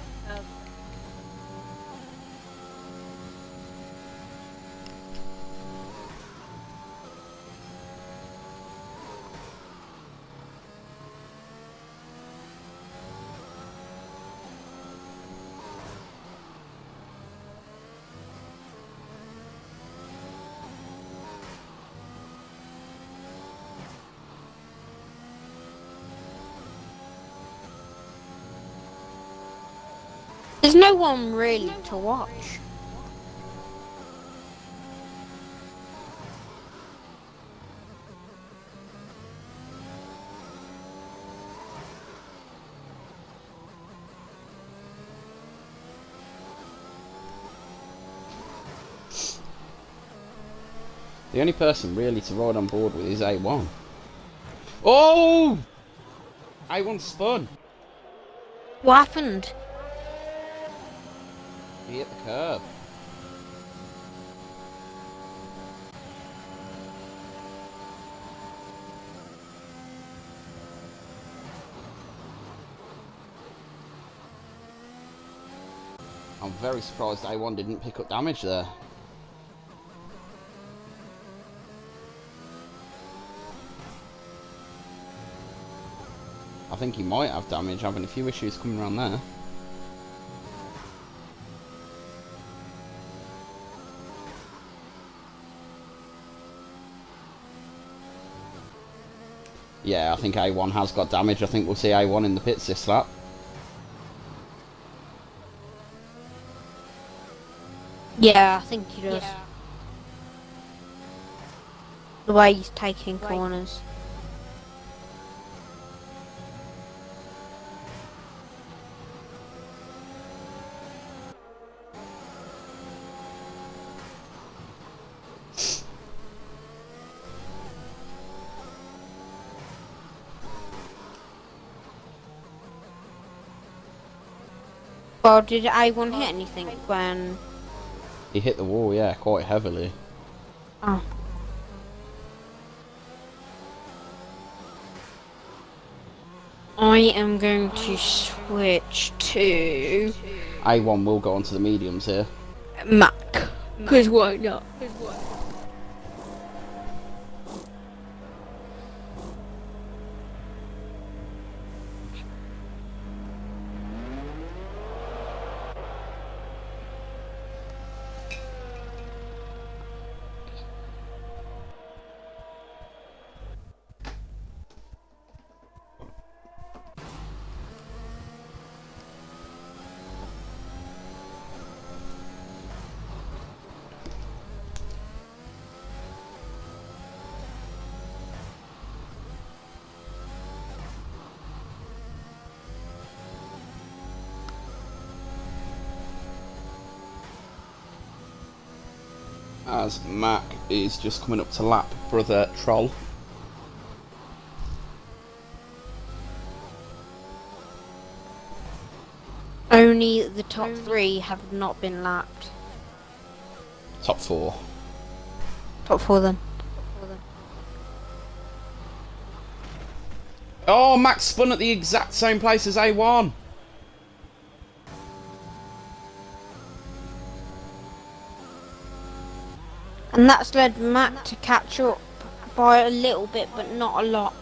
There's no one really to watch.
The only person really to ride on board with is A1. Oh! A1 spun.
What happened?
He hit the curb. I'm very surprised A1 didn't pick up damage there. I think he might have damage, having a few issues coming around there. Yeah, I think A1 has got damage. I think we'll see A1 in the pits this lap.
Yeah, I think he does. Yeah. The way he's taking corners. Well, did A1 hit anything when...
He hit the wall, yeah, quite heavily.
Oh. I am going to switch to...
A1 will go onto the mediums here.
Mac. Because why not?
As Mac is just coming up to lap brother Troll.
Only the top 3 have not been lapped.
Top 4.
Top 4 then.
Oh, Mac spun at the exact same place as A1.
And that's led Mac to catch up by a little bit, but not a lot.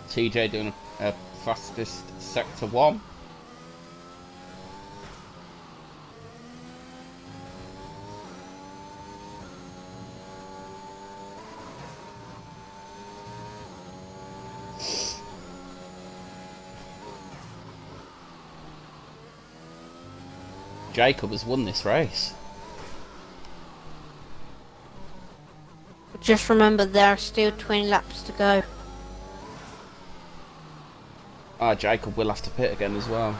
TJ doing a fastest sector 1. Jacob has won this race.
Just remember, there are still 20 laps to go.
Ah, Jacob will have to pit again as well.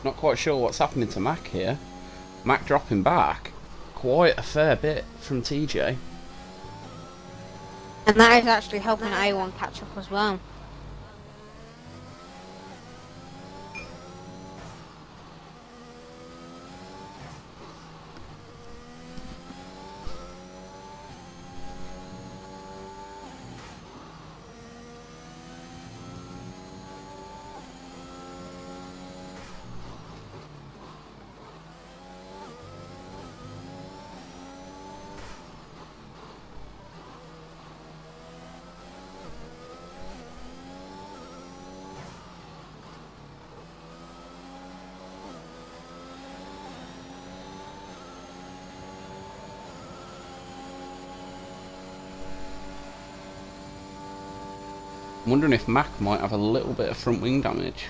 Not quite sure what's happening to Mac here. Mac dropping back quite a fair bit from TJ.
And that is actually helping A1 catch up as well.
I'm wondering if Mac might have a little bit of front wing damage.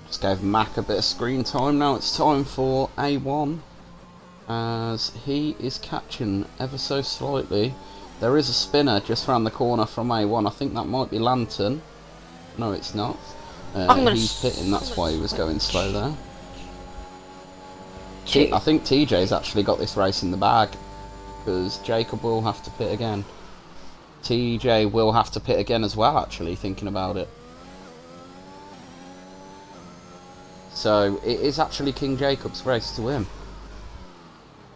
Just gave Mac a bit of screen time. Now it's time for A1, as he is catching ever so slightly. There is a spinner just round the corner from A1. I think that might be Lantern. No, it's not. He's pitting, that's why he was going slow there. I think TJ's actually got this race in the bag, because Jacob will have to pit again. TJ will have to pit again as well, actually, thinking about it. So it is actually King Jacob's race to win.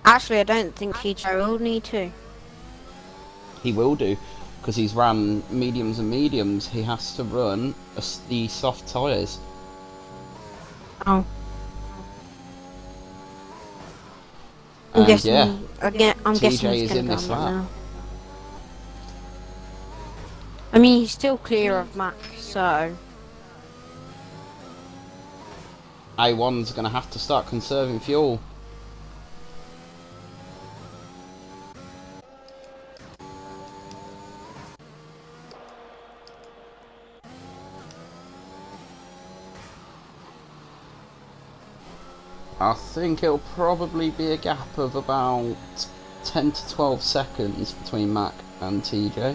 Actually, I don't think TJ will need to.
He will do, because he's ran mediums and mediums. He has to run the soft tyres.
Oh.
And
guessing,
yeah,
I'm guessing
TJ
he's
is
gonna
in
go
this
on
lap.
now. I mean, he's still clear of Mac, so...
A1's going to have to start conserving fuel. I think it'll probably be a gap of about 10 to 12 seconds between Mac and TJ.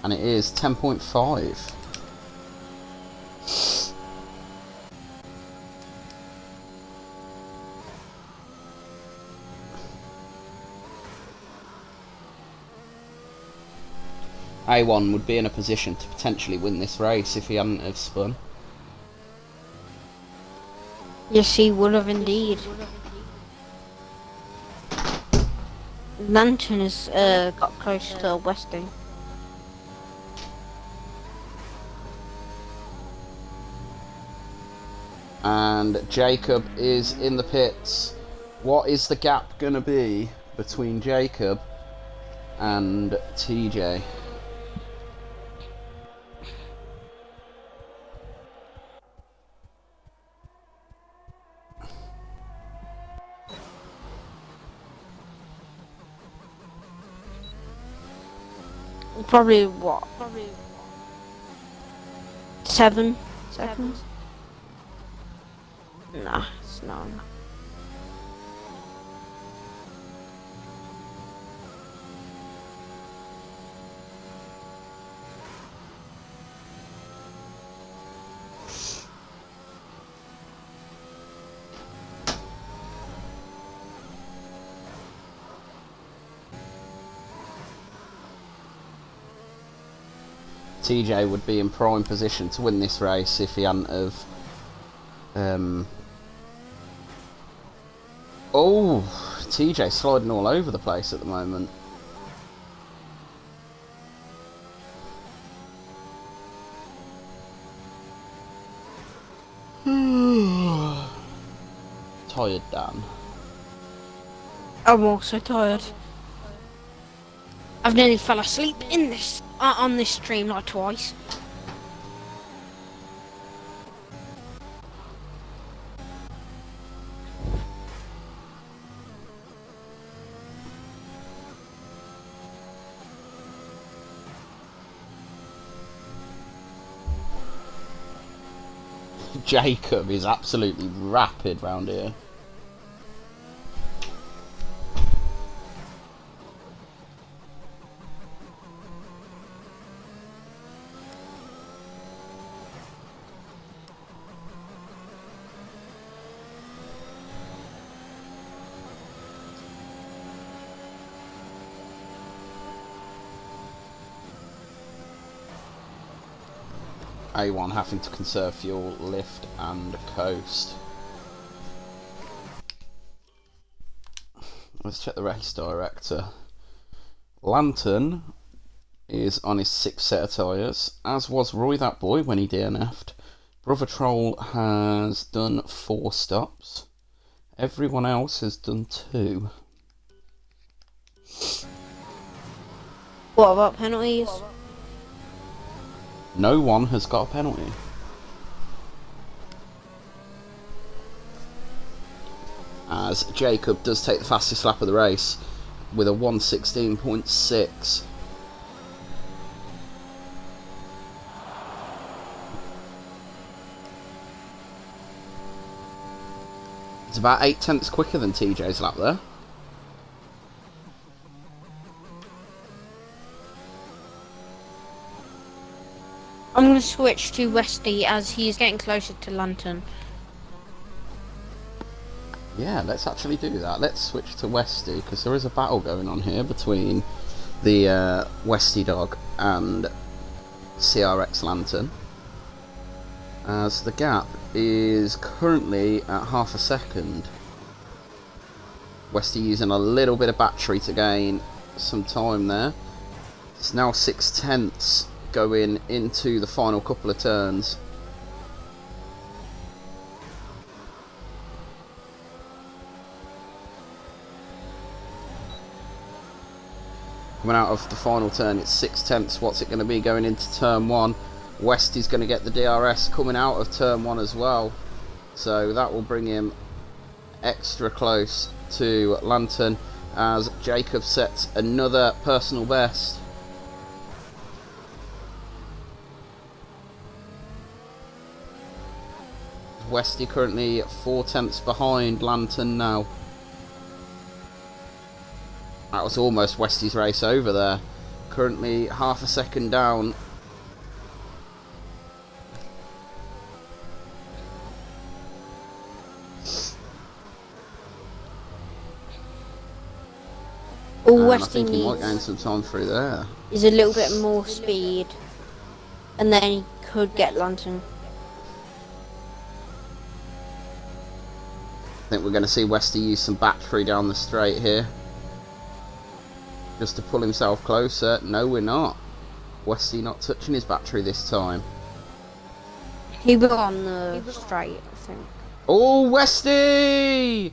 And it is 10.5. A1 would be in a position to potentially win this race if he hadn't have spun.
Yes, he would have indeed. Lantern has got close to Westy.
And Jacob is in the pits. What is the gap going to be between Jacob and TJ?
Probably what? 7 seconds? Nah, it's not.
TJ would be in prime position to win this race if he hadn't have... Oh, TJ sliding all over the place at the moment. Tired, Dan.
I'm also tired. I've nearly fell asleep in this on this stream like twice.
Jacob is absolutely rapid round here. A1 having to conserve fuel, lift and coast. Let's check the race director. Lantern is on his 6th set of tyres, as was Roy That Boy when he DNF'd. Brother Troll has done 4 stops. Everyone else has done 2.
What about penalties?
No one has got a penalty. As Jacob does take the fastest lap of the race with a 1:16.6. It's about 8 tenths quicker than TJ's lap there.
I'm going to switch to Westy as he's getting closer to Lantern.
Yeah, let's actually do that. Let's switch to Westy because there is a battle going on here between the Westy Dog and CRX Lantern. As the gap is currently at half a second. Westy using a little bit of battery to gain some time there. It's now 6 tenths going into the final couple of turns. Coming out of the final turn, it's 6 tenths. What's it going to be going into turn 1? Westy's going to get the DRS coming out of turn 1 as well, so that will bring him extra close to Lantern as Jacob sets another personal best. Westy currently 4 tenths behind Lantern now. That was almost Westy's race over there. Currently half a second down.
All
I
Westy
think he might
needs.
gain some time through there.
is a little bit more speed, and then he could get Lantern.
I think we're going to see Westy use some battery down the straight here. Just to pull himself closer. No, we're not. Westy not touching his battery this time.
He will on the straight, I think.
Oh, Westy!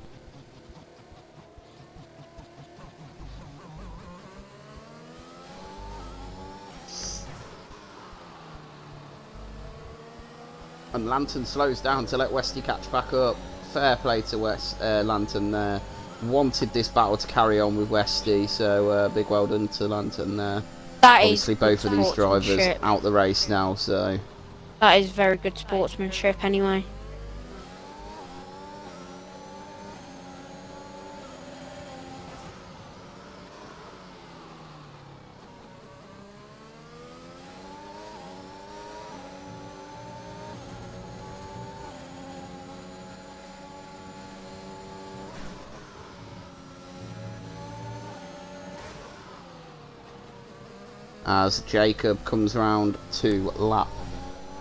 And Lantern slows down to let Westy catch back up. Fair play to Lantern there. Wanted this battle to carry on with Westy, so big well done to Lantern there. Obviously both of these drivers out the race now, so...
That is very good sportsmanship anyway.
As Jacob comes round to lap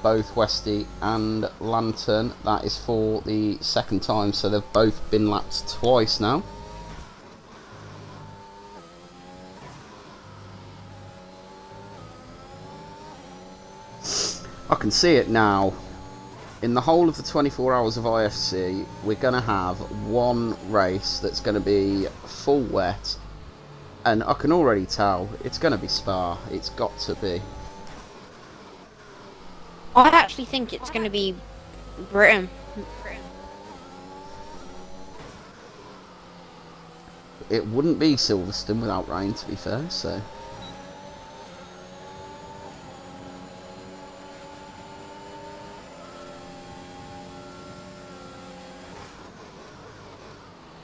both Westy and Lantern. That is for the second time, so they've both been lapped twice now. I can see it now. In the whole of the 24 hours of IFC, we're going to have one race that's going to be full wet. And I can already tell it's going to be Spa. It's got to be.
I actually think it's going to be Britain.
It wouldn't be Silverstone without rain, to be fair, so...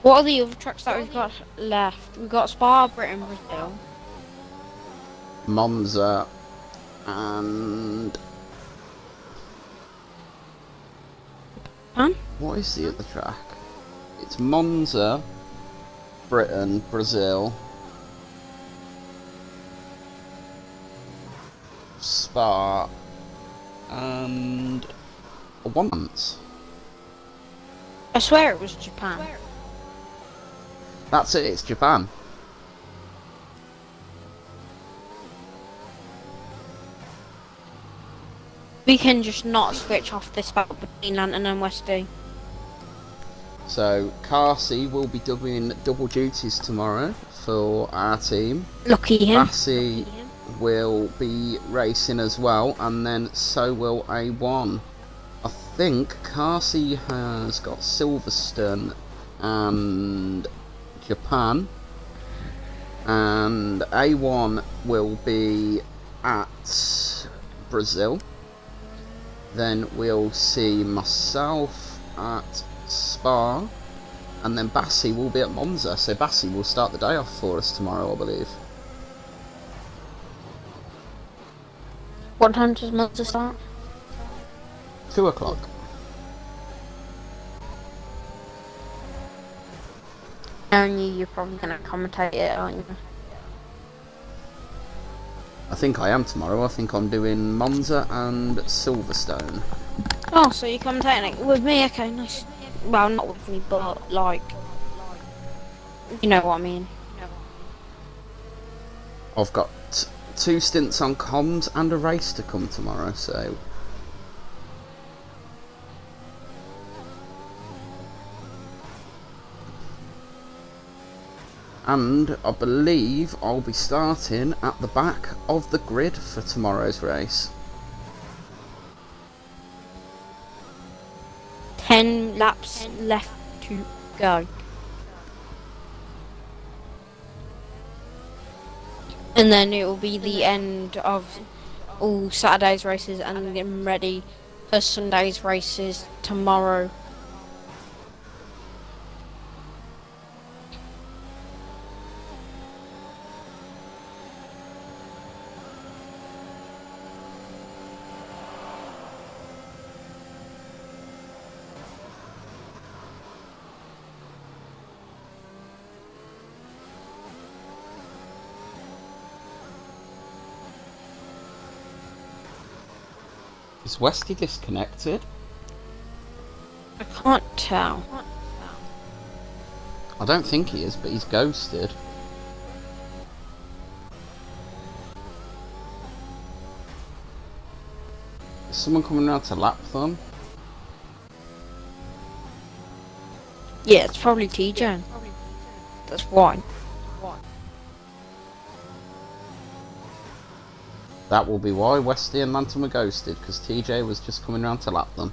What are the other tracks that we've got left? We've got Spa, Britain, Brazil.
Monza and...
Huh?
What is the other track? It's Monza, Britain, Brazil, Spa, and... once.
I swear it was Japan.
That's it, it's Japan.
We can just not switch off this battle between Lantern and Westy.
So, Carsey will be doing double duties tomorrow for our team.
Lucky him.
Bassey will be racing as well, and then so will A1. I think Carsey has got Silverstone and Japan, and A1 will be at Brazil. Then we'll see myself at Spa, and then Bassey will be at Monza, so Bassey will start the day off for us tomorrow, I believe.
What time does Monza start?
2 o'clock.
Knowing you're probably going to commentate it, aren't you?
I think I am tomorrow. I think I'm doing Monza and Silverstone.
Oh, so you're commentating it with me? Okay, nice. Well, not with me, but like, you know what I mean.
I've got 2 stints on comms and a race to come tomorrow, so... And I believe I'll be starting at the back of the grid for tomorrow's race.
10 laps left to go. And then it will be the end of all Saturday's races and getting ready for Sunday's races tomorrow.
Is Westy disconnected?
I can't tell.
I don't think he is, but he's ghosted. Is someone coming around to lap them?
Yeah, it's probably TJ. That's why.
That will be why Westy and Lantern were ghosted, because TJ was just coming around to lap them.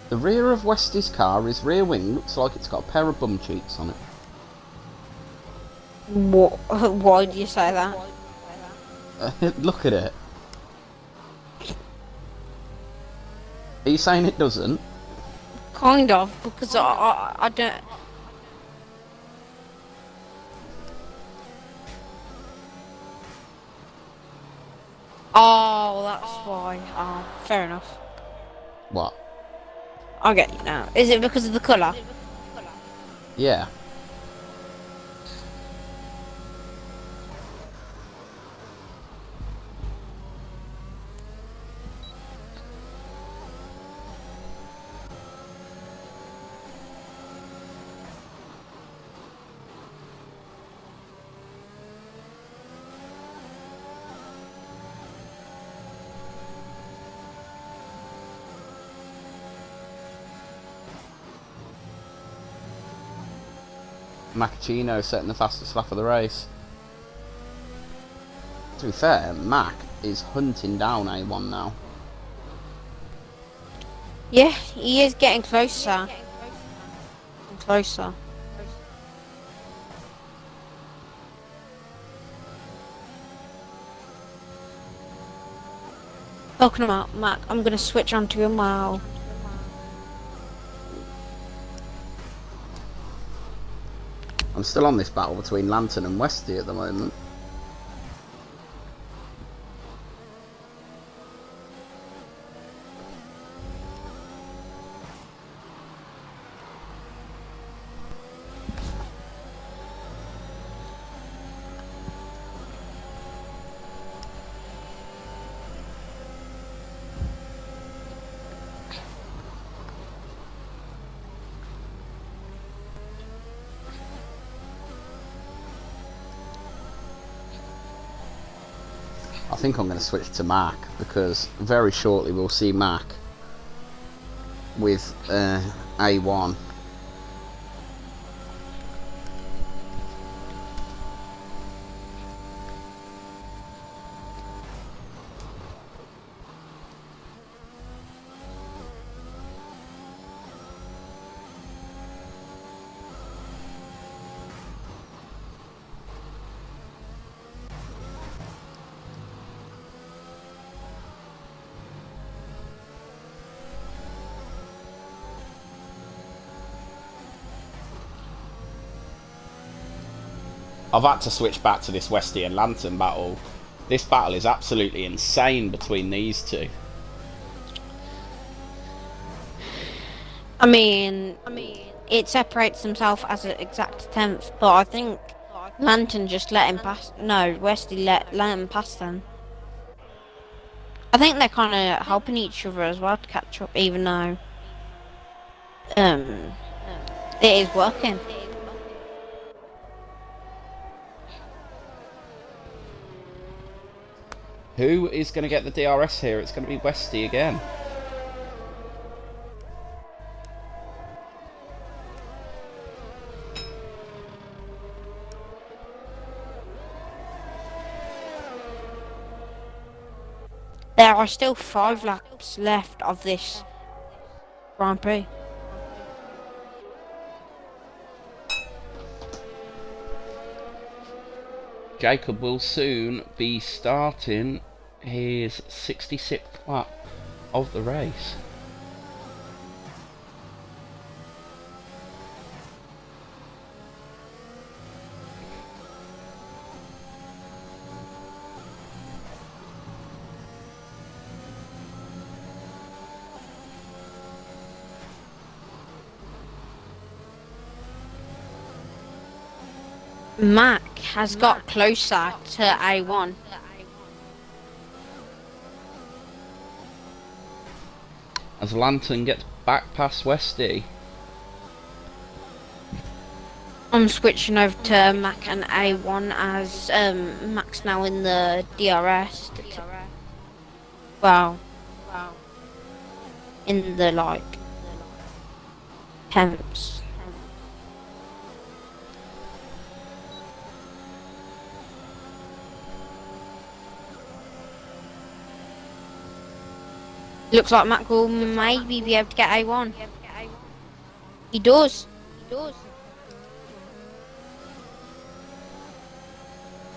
The rear of Westy's car, his rear wing, looks like it's got a pair of bum cheeks on it.
What? Why do you say that?
Look at it. Are you saying it doesn't?
Kind of, because I don't... Oh, that's why. Oh, fair enough.
What?
I get you now. Is it because of the colour?
Yeah. Macchino setting the fastest lap of the race. To be fair, Mac is hunting down A1 now.
Yeah, he is getting closer. Closer. Talking about Mac, I'm gonna switch on to him now.
I'm still on this battle between Lantern and Westy at the moment. I think I'm going to switch to Mac, because very shortly we'll see Mac with A1. I've had to switch back to this Westy and Lantern battle. This battle is absolutely insane between these two.
I mean, it separates himself as an exact 10th, but I think Lantern just let him pass. No, Westy let him pass then. I think they're kind of helping each other as well to catch up, even though it is working.
Who is going to get the DRS here? It's going to be Westy again.
There are still 5 laps left of this Grand Prix.
Jacob will soon be starting his 66th lap of the race.
Mac has got closer to A1.
As Lantern gets back past Westy.
I'm switching over to Mac and A1 as Mac's now in the DRS. Well, in the like temps. Looks like Mac will maybe be able to get A1. He does.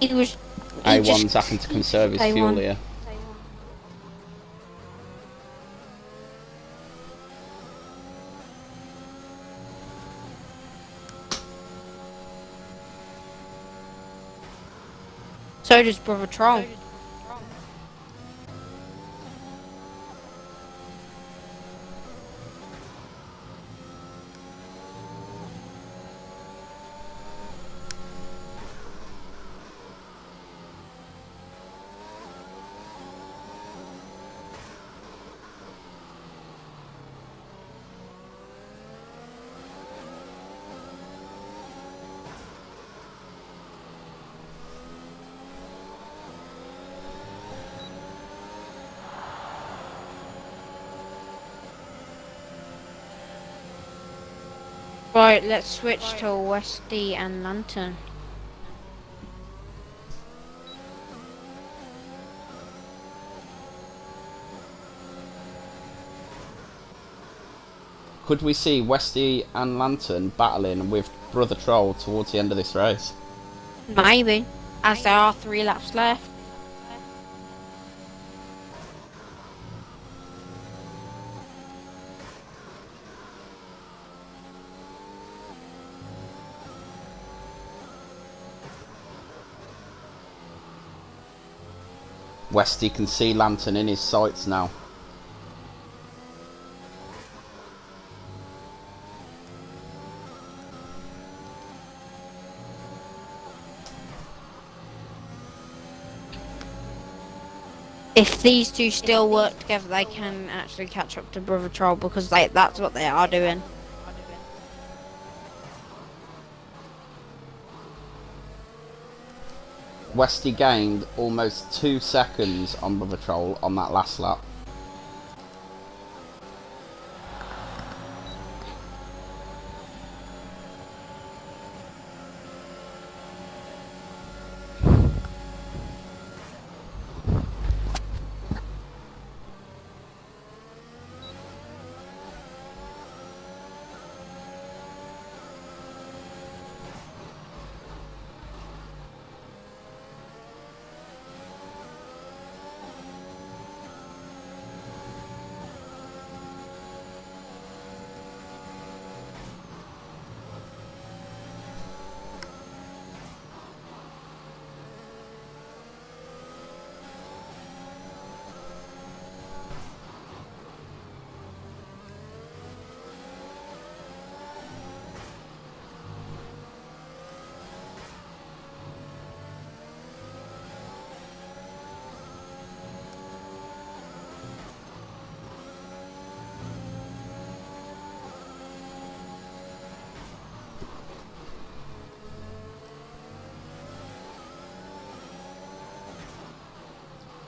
A1's having to conserve his fuel here.
So does Brother Troll. Right, let's switch to Westy and Lantern.
Could we see Westy and Lantern battling with Brother Troll towards the end of this race?
Maybe, as there are 3 laps left.
Westy can see Lantern in his sights now.
If these two still work together, they can actually catch up to Brother Troll because that's what they are doing.
Westy gained almost 2 seconds on Brother Troll on that last lap.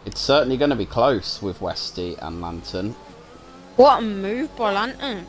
It's certainly going to be close with Westy and Lantern.
What a move by Lantern.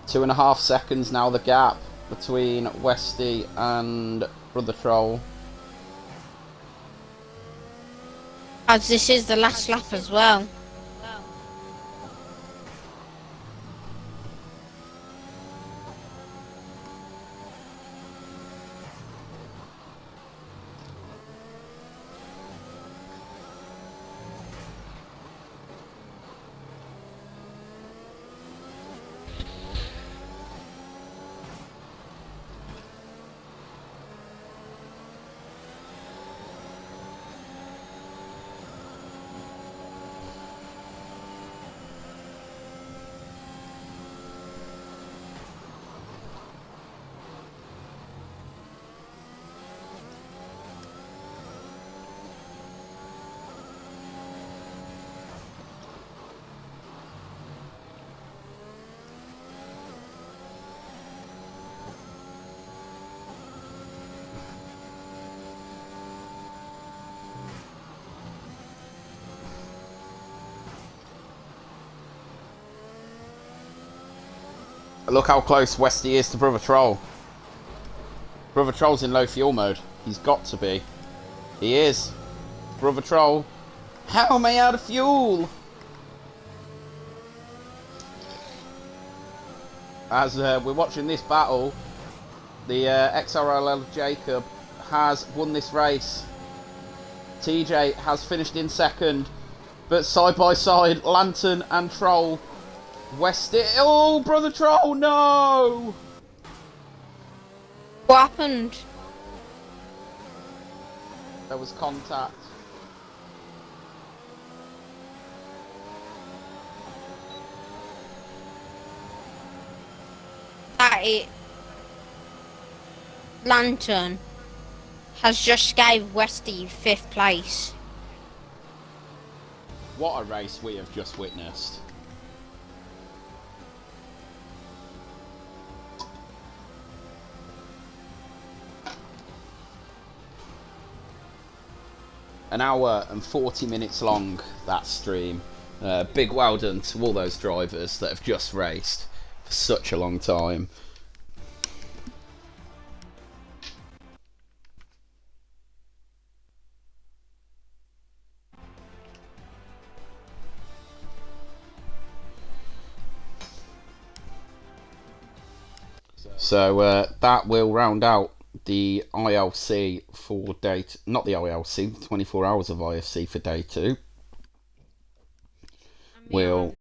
Two and a half seconds now, the gap between Westy and Brother Troll.
As this is the last lap as well.
Look how close Westy is to Brother Troll. Brother Troll's in low fuel mode. He's got to be. He is. Brother Troll. How am I out of fuel? As we're watching this battle, the XRLL Jacob has won this race. TJ has finished in second. But side by side, Lantern and Troll. Westy. Oh, Brother Troll, no!
What happened?
There was contact.
Lantern has just gave Westy 5th place.
What a race we have just witnessed. An hour and 40 minutes long, that stream. Big well done to all those drivers that have just raced for such a long time. So that will round out the ILC for day, not the ILC, 24 hours of IFC for day 2. We'll